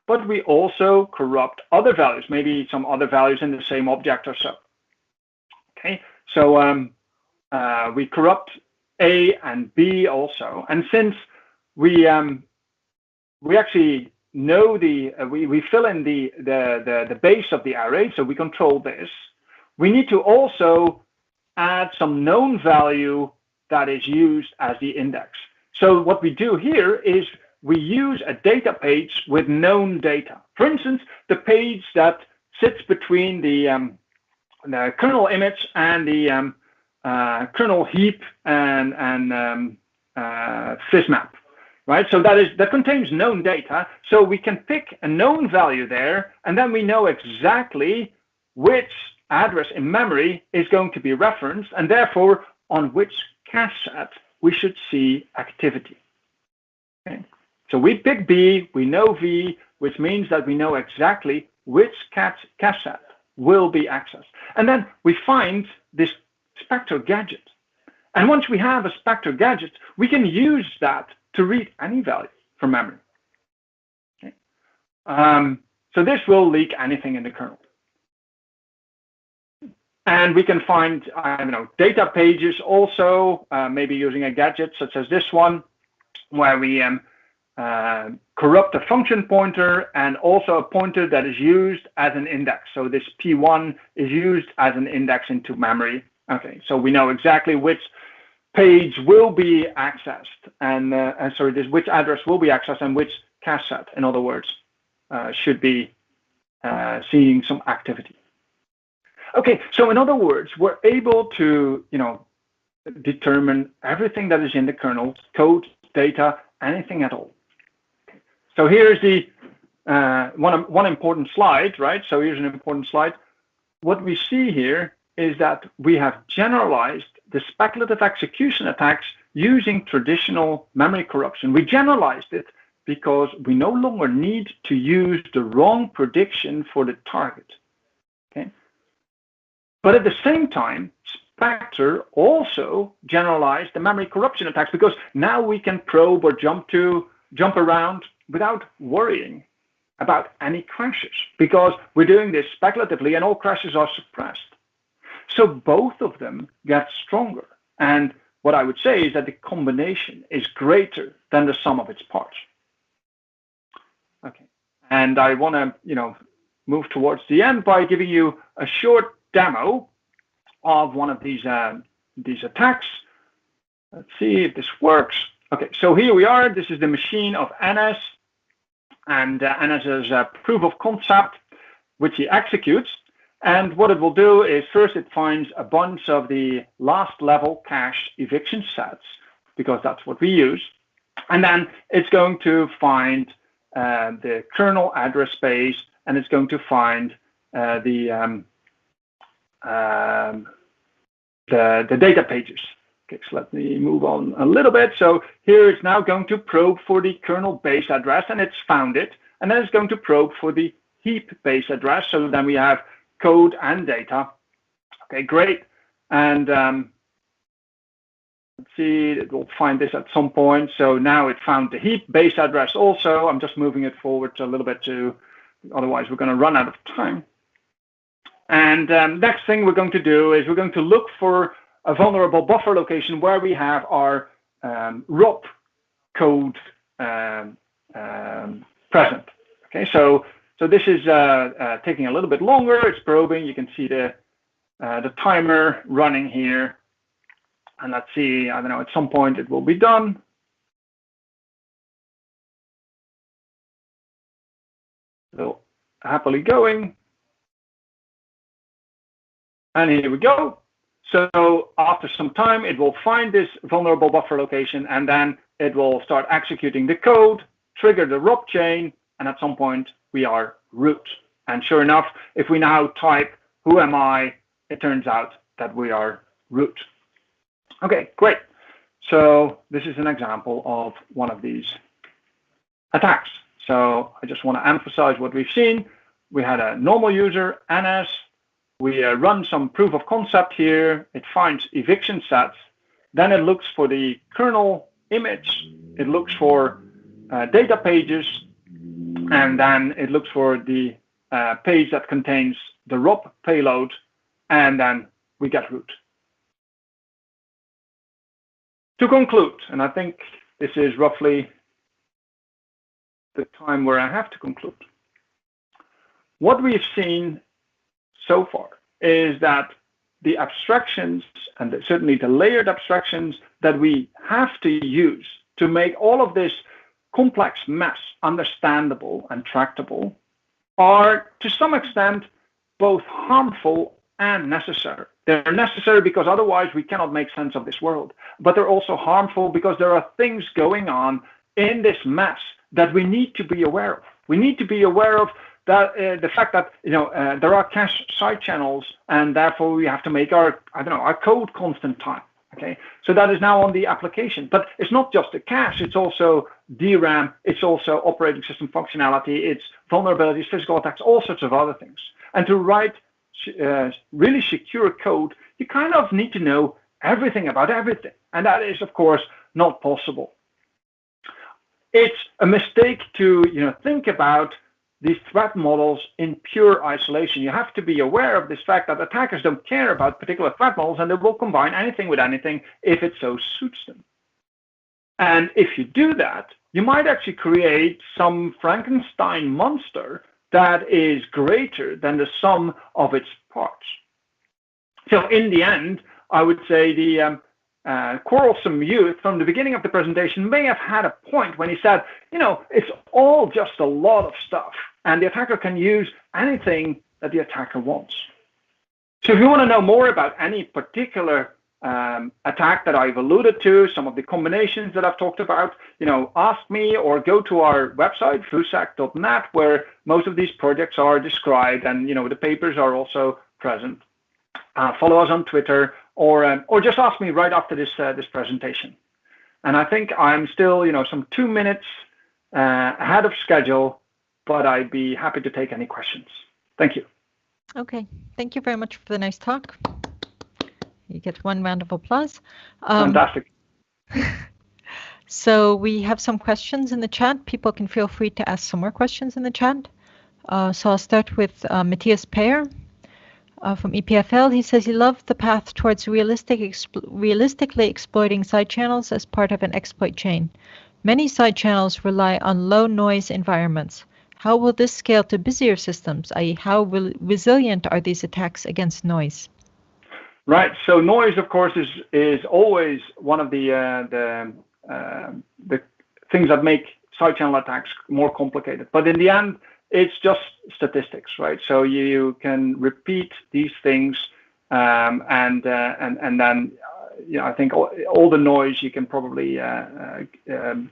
but we also corrupt other values, maybe some other values in the same object or so. Okay, so we corrupt A and B also, and since we actually know we fill in the base of the array, so we control this. We need to also add some known value that is used as the index. So what we do here is we use a data page with known data. For instance, the page that sits between the kernel image and the kernel heap and FISMAP, right? So that contains known data. So we can pick a known value there, and then we know exactly which address in memory is going to be referenced, and therefore on which cache set we should see activity. Okay, so we pick B, we know V, which means that we know exactly which cache set will be accessed. And then we find this Spectre gadget. And once we have a Spectre gadget, we can use that to read any value from memory. Okay. So this will leak anything in the kernel. And we can find, data pages also, maybe using a gadget such as this one, where we corrupt a function pointer and also a pointer that is used as an index. So this P1 is used as an index into memory. Okay, so we know exactly which page will be accessed, and which address will be accessed and which cache set, in other words, should be seeing some activity. Okay, so in other words, we're able to, determine everything that is in the kernel, code, data, anything at all. Okay. So here is the one important slide, right? So here's an important slide. What we see here is that we have generalized the speculative execution attacks using traditional memory corruption. We generalized it because we no longer need to use the wrong prediction for the target. Okay. But at the same time, Spectre also generalized the memory corruption attacks because now we can probe or jump around without worrying about any crashes because we're doing this speculatively and all crashes are suppressed. So both of them get stronger. And what I would say is that the combination is greater than the sum of its parts. Okay. And I want to, move towards the end by giving you a short demo of one of these attacks. Let's see if this works. Okay, so here we are. This is the machine of NS, and NS is a proof of concept, which he executes. And what it will do is first it finds a bunch of the last level cache eviction sets, because that's what we use. And then it's going to find the kernel address space, and it's going to find the data pages. Okay, so let me move on a little bit. So here it's now going to probe for the kernel base address, and it's found it. And then it's going to probe for the heap base address. So then we have code and data. Okay, great. And let's see, it will find this at some point. So now it found the heap base address also. I'm just moving it forward a little bit otherwise we're going to run out of time. And next thing we're going to do is we're going to look for a vulnerable buffer location where we have our ROP code present. Okay, so this is taking a little bit longer. It's probing. You can see the timer running here. And let's see, I don't know, at some point it will be done. So happily going. And here we go. So after some time, it will find this vulnerable buffer location, and then it will start executing the code, trigger the ROP chain, and at some point we are root. And sure enough, if we now type, who am I? It turns out that we are root. Okay, great. So this is an example of one of these attacks. So I just want to emphasize what we've seen. We had a normal user, NS. We run some proof of concept here. It finds eviction sets. Then it looks for the kernel image. It looks for data pages. And then it looks for the page that contains the ROP payload. And then we get root. To conclude, and I think this is roughly the time where I have to conclude. What we've seen so far is that the abstractions, and certainly the layered abstractions that we have to use to make all of this complex mess understandable and tractable, are to some extent both harmful and necessary. They're necessary because otherwise we cannot make sense of this world. But they're also harmful because there are things going on in this mess that we need to be aware of. We need to be aware of that the fact that there are cache side channels, and therefore we have to make our code constant time. Okay, so that is now on the application. But it's not just the cache; it's also DRAM, it's also operating system functionality, it's vulnerabilities, physical attacks, all sorts of other things. And to write really secure code, you kind of need to know everything about everything, and that is, of course, not possible. It's a mistake to think about these threat models in pure isolation. You have to be aware of this fact that attackers don't care about particular threat models, and they will combine anything with anything if it so suits them. And if you do that, you might actually create some Frankenstein monster that is greater than the sum of its parts. So in the end, I would say the quarrelsome youth from the beginning of the presentation may have had a point when he said, it's all just a lot of stuff, and the attacker can use anything that the attacker wants. So if you want to know more about any particular attack that I've alluded to, some of the combinations that I've talked about, ask me or go to our website, VUSec.net, where most of these projects are described, and the papers are also present. Follow us on Twitter, or just ask me right after this presentation. And I think I'm still, some 2 minutes ahead of schedule, but I'd be happy to take any questions. Thank you. Okay, thank you very much for the nice talk. You get 1 round of applause. Fantastic. So we have some questions in the chat. People can feel free to ask some more questions in the chat. So I'll start with Matthias Peyer from EPFL. He says he loved the path towards realistically exploiting side channels as part of an exploit chain. Many side channels rely on low noise environments. How will this scale to busier systems, i.e. how resilient are these attacks against noise? Right. So noise, of course, is always one of the things that make side channel attacks more complicated. But in the end, it's just statistics, right? So you can repeat these things, and then I think all the noise you can probably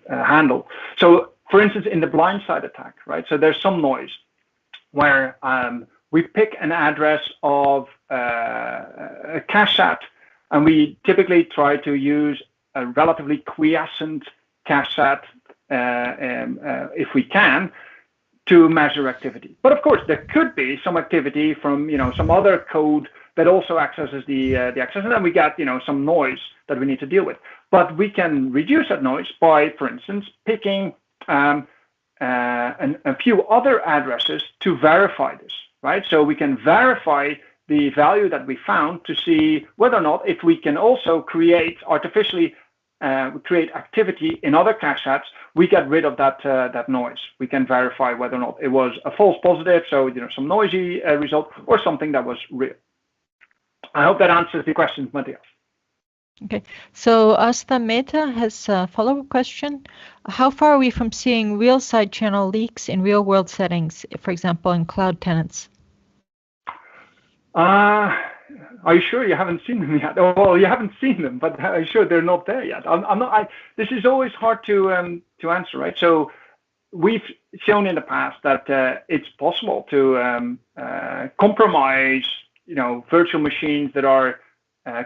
handle. So, for instance, in the BlindSide attack, right? So there's some noise where we pick an address of a cache set, and we typically try to use a relatively quiescent cache set if we can, to measure activity. But of course, there could be some activity from some other code that also accesses the access, and then we get some noise that we need to deal with. But we can reduce that noise by, for instance, picking a few other addresses to verify this, right? So we can verify the value that we found to see whether or not if we can also create artificially create activity in other cache sets, we get rid of that noise. We can verify whether or not it was a false positive, so some noisy result, or something that was real. I hope that answers the question, Matthias. Okay, so Asta Mehta has a follow-up question. How far are we from seeing real side channel leaks in real-world settings, for example, in cloud tenants? Are you sure you haven't seen them yet? Oh, well, you haven't seen them, but are you sure they're not there yet? I'm not. This is always hard to answer, right? So we've shown in the past that it's possible to compromise, virtual machines that are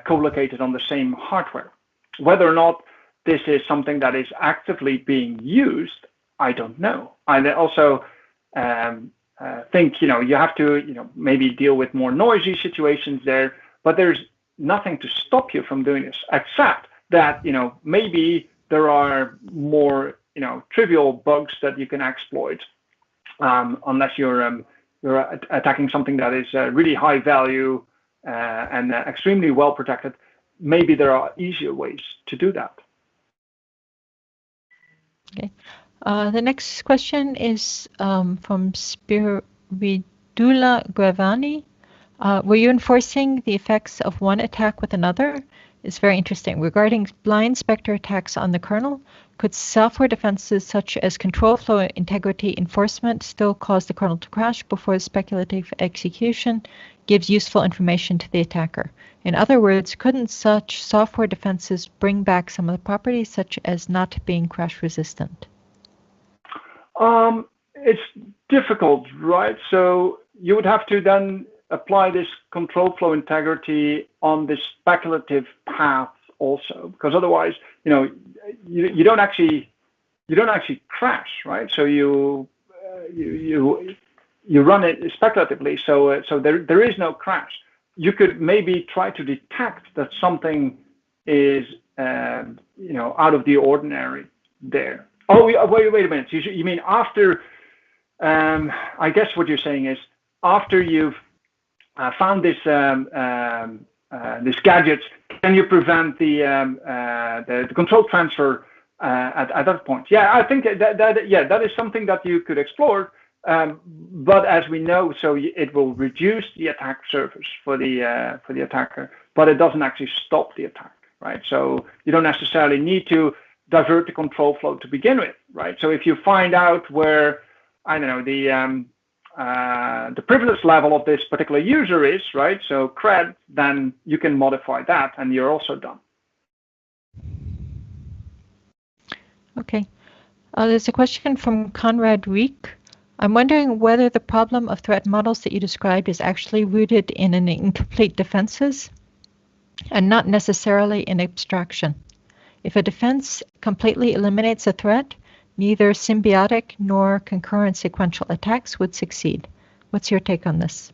co-located on the same hardware. Whether or not this is something that is actively being used, I don't know. I also think you have to maybe deal with more noisy situations there, but there's nothing to stop you from doing this, except that maybe there are more trivial bugs that you can exploit, unless you're attacking something that is really high value and extremely well protected. Maybe there are easier ways to do that. Okay. The next question is from Spiridula Guevani. Were you enforcing the effects of one attack with another? It's very interesting. Regarding blind spectre attacks on the kernel, could software defenses such as control flow integrity enforcement still cause the kernel to crash before speculative execution gives useful information to the attacker? In other words, couldn't such software defenses bring back some of the properties, such as not being crash resistant? It's difficult, right? So you would have to then apply this control flow integrity on this speculative path also, because otherwise, you don't actually crash, right? So you run it speculatively, so there is no crash. You could maybe try to detect that something is out of the ordinary there. Oh, wait a minute. You mean after? I guess what you're saying is after you've found this gadget, can you prevent the control transfer at that point? Yeah, I think that is something that you could explore. But as we know, so it will reduce the attack surface for the attacker, but it doesn't actually stop the attack, right? So you don't necessarily need to divert the control flow to begin with, right? So if you find out where, I don't know, the privilege level of this particular user is, right? So cred, then you can modify that and you're also done. Okay. There's a question from Conrad Rieck. I'm wondering whether the problem of threat models that you described is actually rooted in an incomplete defenses and not necessarily in abstraction. If a defense completely eliminates a threat, neither symbiotic nor concurrent sequential attacks would succeed. What's your take on this?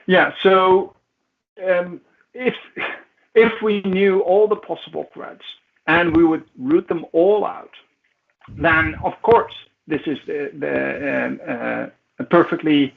Yeah, so if we knew all the possible threats and we would root them all out, then of course this is a perfectly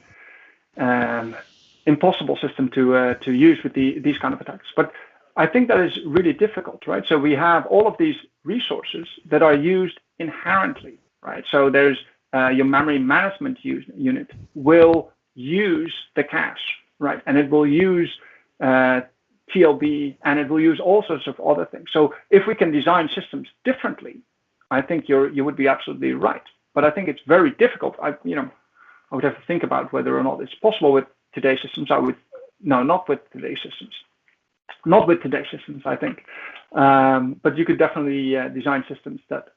impossible system to use with these kind of attacks. But I think that is really difficult, right? So we have all of these resources that are used inherently, right? So there's your memory management unit will use the cache, right? And it will use TLB, and it will use all sorts of other things. So if we can design systems differently, I think you would be absolutely right. But I think it's very difficult. I would have to think about whether or not it's possible with today's systems. Not with today's systems. Not with today's systems, I think. But you could definitely design systems that,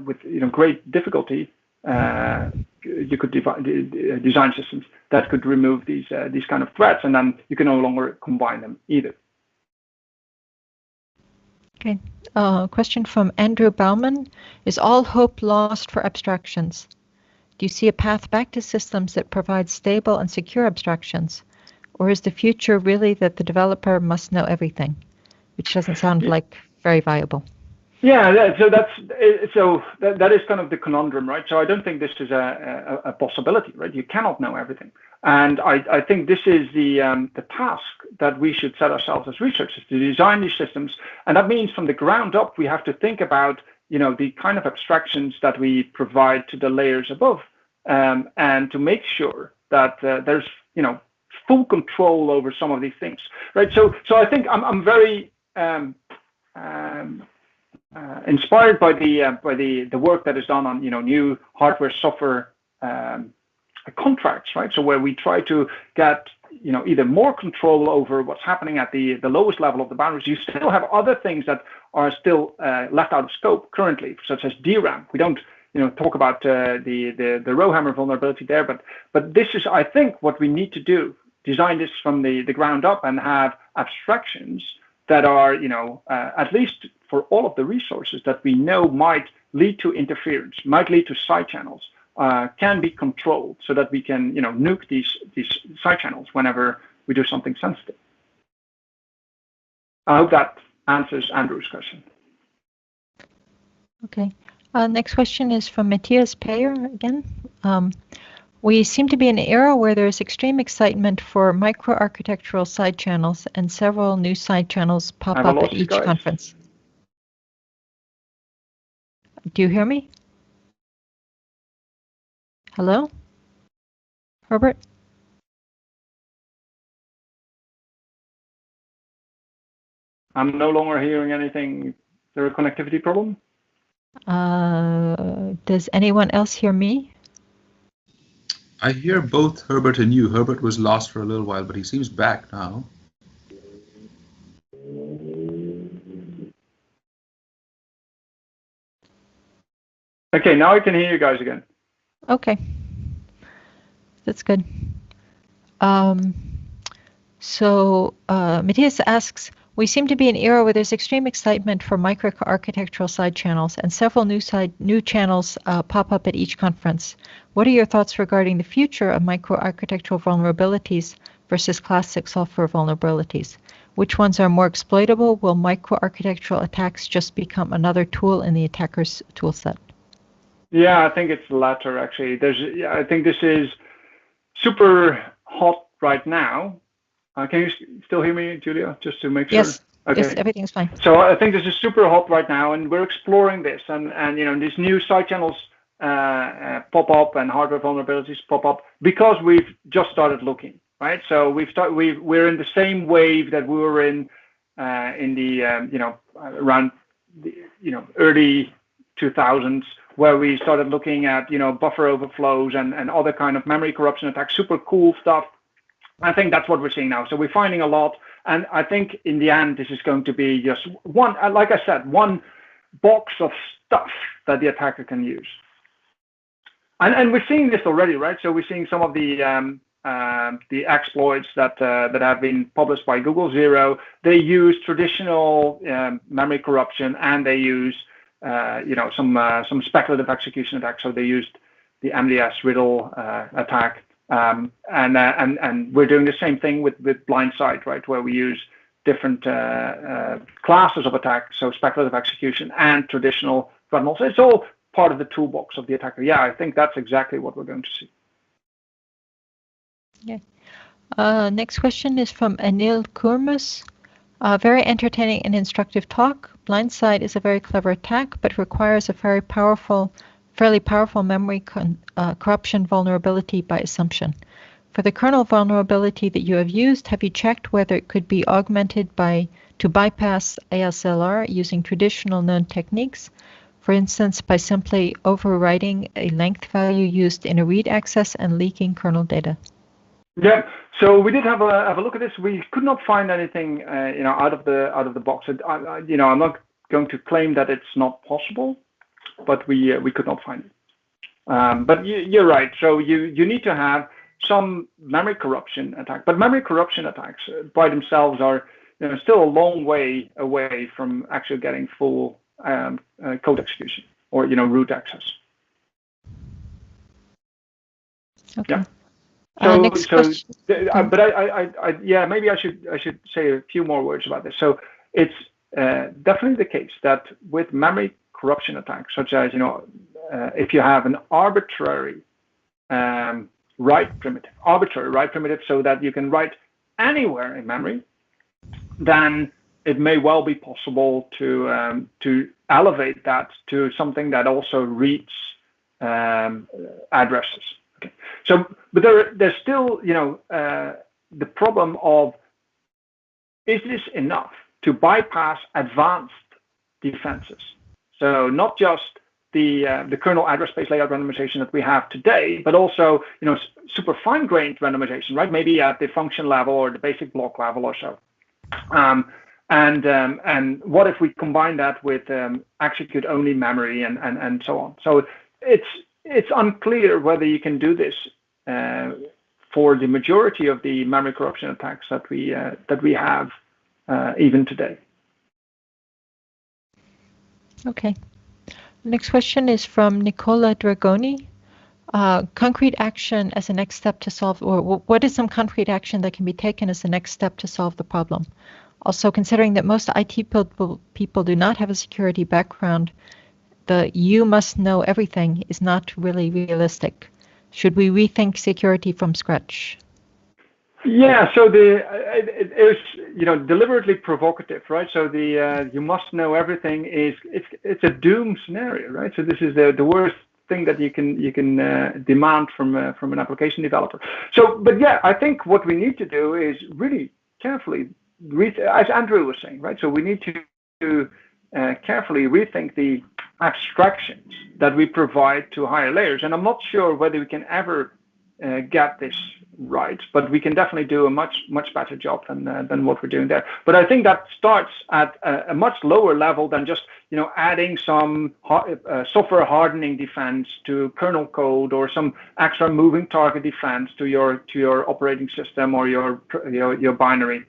with great difficulty, you could design systems that could remove these kind of threats, and then you can no longer combine them either. Okay. Question from Andrew Bauman. Is all hope lost for abstractions? Do you see a path back to systems that provide stable and secure abstractions? Or is the future really that the developer must know everything, which doesn't sound like very viable? Yeah, that is kind of the conundrum, right? So I don't think this is a possibility, right? You cannot know everything, and I think this is the task that we should set ourselves as researchers, to design these systems, and that means from the ground up we have to think about the kind of abstractions that we provide to the layers above, and to make sure that there's full control over some of these things, right? So I think I'm very inspired by the work that is done on new hardware software contracts, right? So where we try to get either more control over what's happening at the lowest level of the boundaries. You still have other things that are still left out of scope currently, such as DRAM. We don't talk about the rowhammer vulnerability there, but this is, I think, what we need to do: design this from the ground up and have abstractions that are at least for all of the resources that we know might lead to interference, might lead to side channels, can be controlled so that we can nuke these side channels whenever we do something sensitive. I hope that answers Andrew's question. Okay. Next question is from Matthias Payer again. We seem to be in an era where there's extreme excitement for microarchitectural side channels, and several new side channels pop up at each conference. Do you hear me? Hello? Herbert? I'm no longer hearing anything. Is there a connectivity problem? Does anyone else hear me? I hear both Herbert and you. Herbert was lost for a little while, but he seems back now. Okay, now I can hear you guys again. Okay. That's good. Matthias asks, we seem to be in an era where there's extreme excitement for microarchitectural side channels, and several new channels pop up at each conference. What are your thoughts regarding the future of microarchitectural vulnerabilities versus classic software vulnerabilities? Which ones are more exploitable? Will microarchitectural attacks just become another tool in the attacker's toolset? Yeah, I think it's the latter, actually. I think this is super hot right now. Can you still hear me, Julia? Just to make sure. Yes. Okay. Yes, everything's fine. So I think this is super hot right now, and we're exploring this, and these new side channels pop up and hardware vulnerabilities pop up because we've just started looking, right? So we're in the same wave that we were in the around the early 2000s, where we started looking at buffer overflows and other kind of memory corruption attacks, super cool stuff. I think that's what we're seeing now. So we're finding a lot, and I think in the end this is going to be just one, like I said, one box of stuff that the attacker can use. And we're seeing this already, right? So we're seeing some of the exploits that have been published by Google Zero. They use traditional memory corruption, and they use some speculative execution attacks. So they used the MDS riddle attack. And we're doing the same thing with BlindSide, right, where we use different classes of attack, so speculative execution and traditional threat models. It's all part of the toolbox of the attacker. Yeah, I think that's exactly what we're going to see. Yeah. Next question is from Anil Kurmus. Very entertaining and instructive talk. BlindSide is a very clever attack, but requires a fairly powerful memory corruption vulnerability by assumption. For the kernel vulnerability that you have used, have you checked whether it could be augmented to bypass ASLR using traditional known techniques? For instance, by simply overwriting a length value used in a read access and leaking kernel data. Yeah, so we did have a look at this. We could not find anything, out of the box. I'm not going to claim that it's not possible, but we could not find it. But you're right. So you need to have some memory corruption attack. But memory corruption attacks by themselves are still a long way away from actually getting full code execution or root access. Okay. Next question. But yeah, maybe I should say a few more words about this. So it's definitely the case that with memory corruption attacks, such as if you have an arbitrary write primitive, so that you can write anywhere in memory, then it may well be possible to elevate that to something that also reads addresses. Okay. So, but there's still, the problem of, is this enough to bypass advanced defenses? So not just the kernel address space layout randomization that we have today, but also, super fine-grained randomization, right? Maybe at the function level or the basic block level or so. And what if we combine that with execute-only memory and so on? So it's unclear whether you can do this for the majority of the memory corruption attacks that we have even today. Okay. Next question is from Nicola Dragoni. Concrete action as a next step to solve, or what is some concrete action that can be taken as the next step to solve the problem? Also, considering that most IT people do not have a security background, the "you must know everything" is not really realistic. Should we rethink security from scratch? Yeah, so it is deliberately provocative, right? So the you must know everything it's a doom scenario, right? So this is the worst thing that you can demand from an application developer. So, but yeah, I think what we need to do is really carefully as Andrew was saying, right? So we need to carefully rethink the abstractions that we provide to higher layers. And I'm not sure whether we can ever get this right, but we can definitely do a much better job than what we're doing there. But I think that starts at a much lower level than just adding some software hardening defense to kernel code or some extra moving target defense to your operating system or your binary.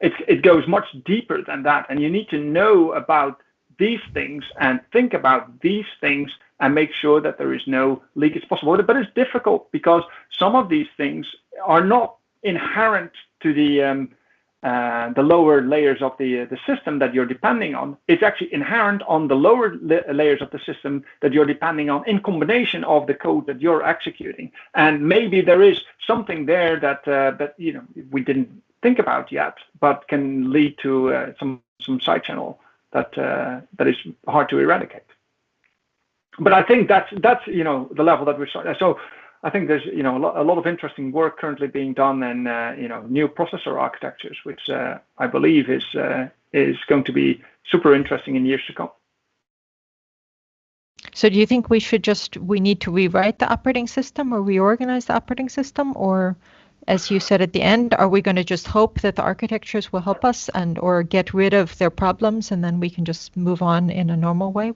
It goes much deeper than that, and you need to know about these things and think about these things and make sure that there is no leakage possible. But it's difficult because some of these things are not inherent to the lower layers of the system that you're depending on. It's actually inherent on the lower layers of the system that you're depending on in combination of the code that you're executing. And maybe there is something there that we didn't think about yet, but can lead to some side channel that is hard to eradicate. But I think that's the level that we're starting. So I think there's a lot of interesting work currently being done in new processor architectures, which I believe is going to be super interesting in years to come. So do you think we need to rewrite the operating system or reorganize the operating system, or, as you said at the end, are we going to just hope that the architectures will help us or get rid of their problems and then we can just move on in a normal way?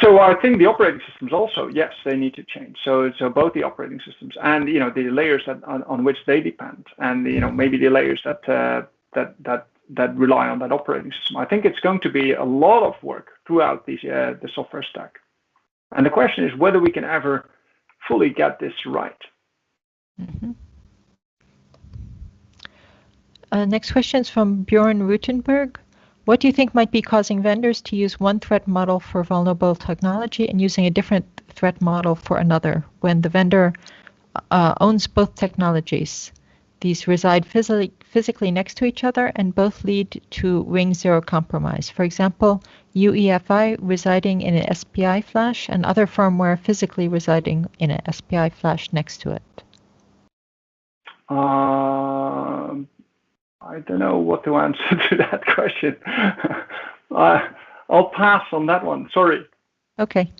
So I think the operating systems also, yes, they need to change. So both the operating systems and the layers on which they depend, and maybe the layers that rely on that operating system. I think it's going to be a lot of work throughout the software stack, and the question is whether we can ever fully get this right. Mm-hmm. Next question is from Bjorn Rutenberg. What do you think might be causing vendors to use one threat model for vulnerable technology and using a different threat model for another when the vendor owns both technologies? These reside physically next to each other and both lead to ring zero compromise. For example, UEFI residing in an SPI flash and other firmware physically residing in an SPI flash next to it. I don't know what to answer to that question. I'll pass on that one. Sorry. Okay.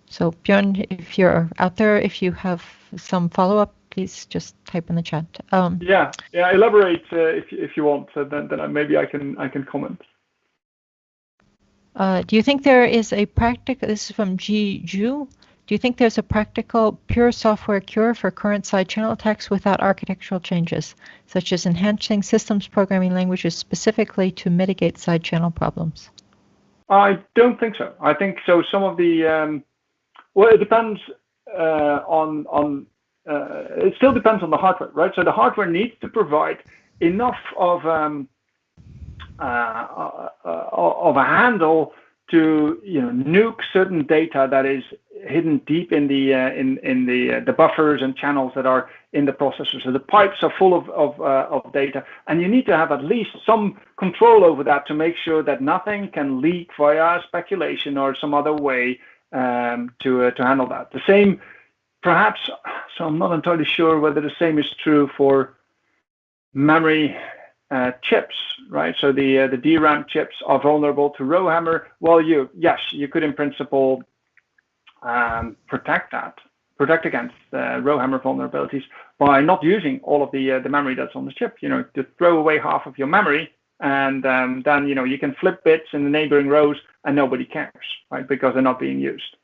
So Björn, if you're out there, if you have some follow-up, please just type in the chat. Yeah. Elaborate if you want. Then maybe I can comment. Do you think there is a practical? This is from G. Ju. Do you think there's a practical, pure software cure for current side channel attacks without architectural changes, such as enhancing systems programming languages specifically to mitigate side channel problems? I don't think so. I think so. Some of the it depends on it still depends on the hardware, right? So the hardware needs to provide enough of a handle to nuke certain data that is hidden deep in the buffers and channels that are in the processor. So the pipes are full of data, and you need to have at least some control over that to make sure that nothing can leak via speculation or some other way to handle that. The same, perhaps. So I'm not entirely sure whether the same is true for memory chips, right? So the DRAM chips are vulnerable to row hammer. Well, you could in principle protect against row hammer vulnerabilities by not using all of the memory that's on the chip. To throw away half of your memory, and then you can flip bits in the neighboring rows, and nobody cares, right? Because they're not being used.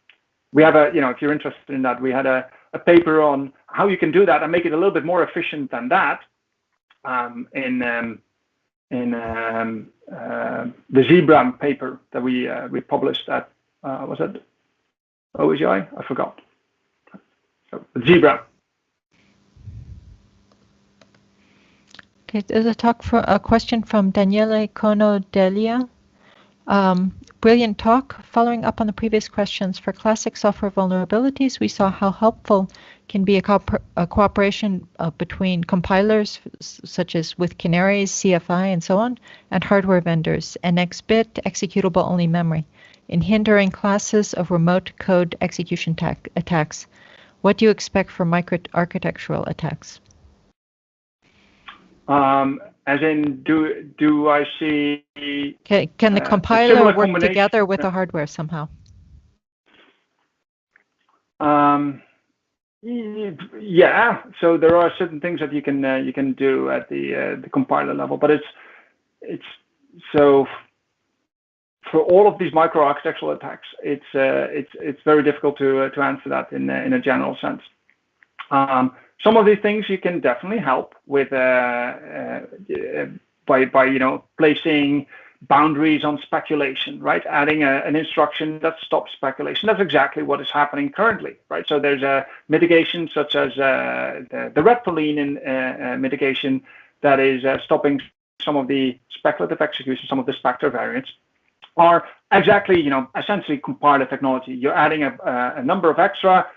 We have if you're interested in that, we had a paper on how you can do that and make it a little bit more efficient than that. In the Zebra paper that we published at was that OSI? I forgot. So Zebra. Okay, there's a question from Daniele Conodelia. Brilliant talk. Following up on the previous questions, for classic software vulnerabilities, we saw how helpful can be a cooperation between compilers, such as with canaries, CFI, and so on, and hardware vendors, NXBit, executable-only memory, in hindering classes of remote code execution attacks. What do you expect for micro-architectural attacks? As in, do I see? Can the compiler work together with the hardware somehow? Yeah. So there are certain things that you can do at the compiler level, but it's so for all of these micro-architectural attacks, it's very difficult to answer that in a general sense. Some of these things you can definitely help with by placing boundaries on speculation, right? Adding an instruction that stops speculation. That's exactly what is happening currently, right? So there's a mitigation such as the red Pauline mitigation that is stopping some of the speculative execution, some of the Spectre variants, are exactly essentially compiler technology. You're adding a number of extra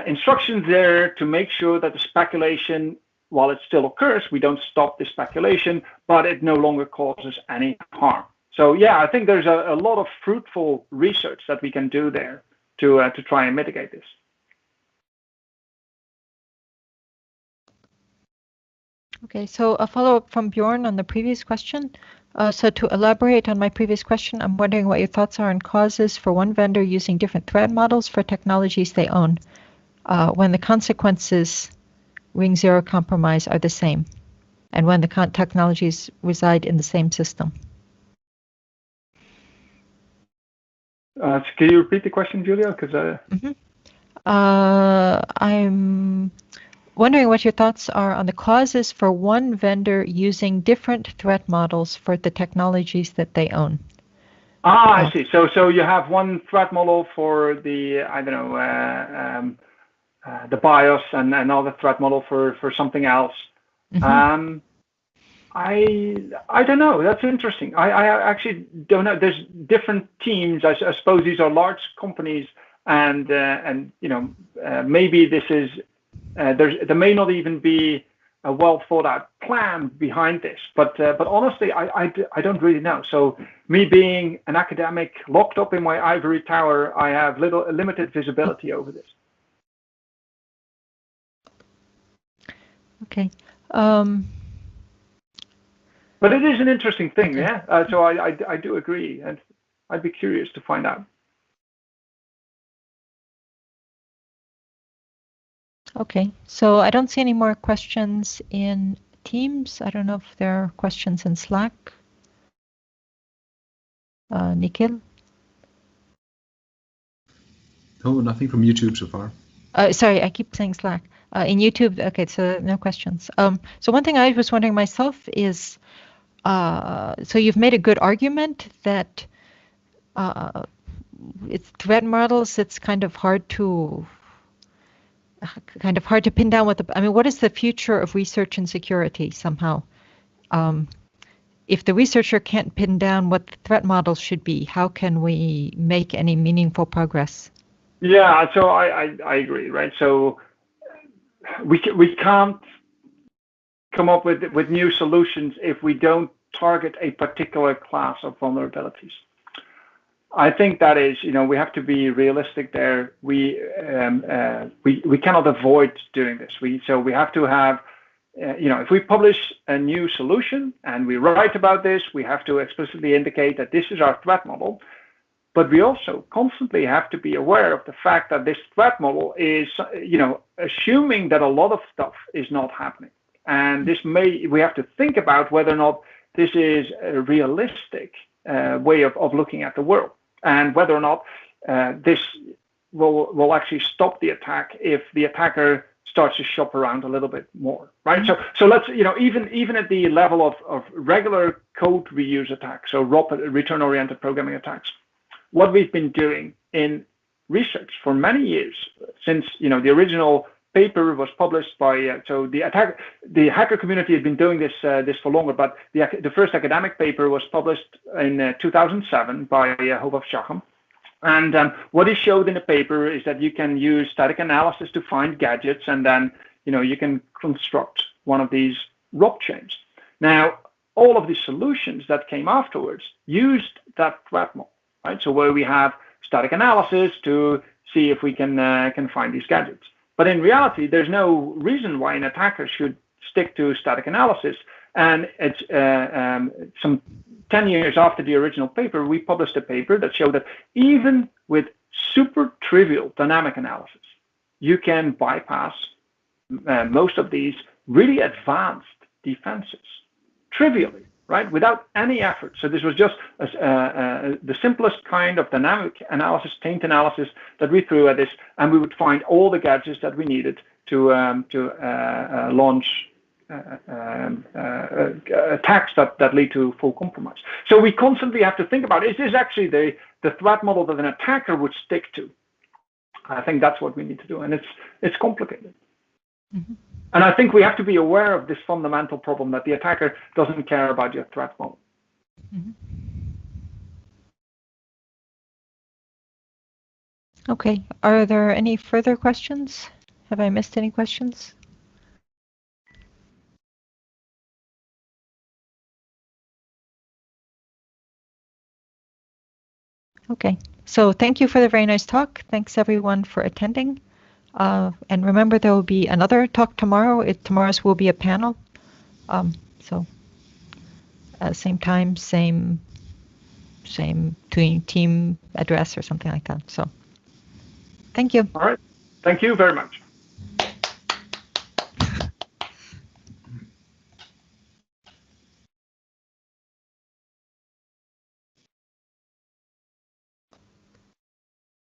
instructions there to make sure that the speculation, while it still occurs, we don't stop the speculation, but it no longer causes any harm. So yeah, I think there's a lot of fruitful research that we can do there to try and mitigate this. Okay, so a follow-up from Bjorn on the previous question. So to elaborate on my previous question, I'm wondering what your thoughts are on causes for one vendor using different threat models for technologies they own, when the consequences, ring zero compromise, are the same, and when the technologies reside in the same system. Can you repeat the question, Julia? Because I'm wondering what your thoughts are on the causes for one vendor using different threat models for the technologies that they own. I see. So you have one threat model for the the BIOS and another threat model for something else. Mm-hmm. I don't know. That's interesting. I actually don't know. There's different teams. I suppose these are large companies, and maybe this is there may not even be a well thought out plan behind this. But honestly, I don't really know. So me being an academic locked up in my ivory tower, I have limited visibility over this. Okay. But it is an interesting thing, yeah. So I do agree, and I'd be curious to find out. Okay, so I don't see any more questions in Teams. I don't know if there are questions in Slack. Nikhil? No, nothing from YouTube so far. Sorry, I keep saying Slack. In YouTube, okay, so no questions. So one thing I was wondering myself is, so you've made a good argument that it's threat models, it's kind of hard to kind of hard to pin down what is the future of research and security somehow? If the researcher can't pin down what the threat models should be, how can we make any meaningful progress? Yeah, so I agree, right? So we can't come up with new solutions if we don't target a particular class of vulnerabilities. I think that is, we have to be realistic there. We cannot avoid doing this. So we have to have, if we publish a new solution and we write about this, we have to explicitly indicate that this is our threat model. But we also constantly have to be aware of the fact that this threat model is, assuming that a lot of stuff is not happening. And we have to think about whether or not this is a realistic way of looking at the world, and whether or not this will actually stop the attack if the attacker starts to shop around a little bit more, right? So let's, even at the level of regular code reuse attacks, so ROP, return-oriented programming attacks, what we've been doing in research for many years, since the original paper was published by so the hacker community had been doing this for longer, but the first academic paper was published in 2007 by Hobaf Shacham. And what he showed in the paper is that you can use static analysis to find gadgets, and then you can construct one of these ROP chains. Now, all of the solutions that came afterwards used that threat model, right? So where we have static analysis to see if we can find these gadgets. But in reality, there's no reason why an attacker should stick to static analysis. And it's some 10 years after the original paper, we published a paper that showed that even with super trivial dynamic analysis, you can bypass most of these really advanced defenses trivially, right? Without any effort. So this was just the simplest kind of dynamic analysis, taint analysis that we threw at this, and we would find all the gadgets that we needed to launch attacks that lead to full compromise. So we constantly have to think about, is this actually the threat model that an attacker would stick to? I think that's what we need to do, and it's complicated. Mm-hmm. And I think we have to be aware of this fundamental problem that the attacker doesn't care about your threat model. Mm-hmm. Okay, are there any further questions? Have I missed any questions? Okay, so thank you for the very nice talk. Thanks everyone for attending. And remember, there will be another talk tomorrow. Tomorrow's will be a panel. So same time, same team address or something like that. So thank you. All right. Thank you very much.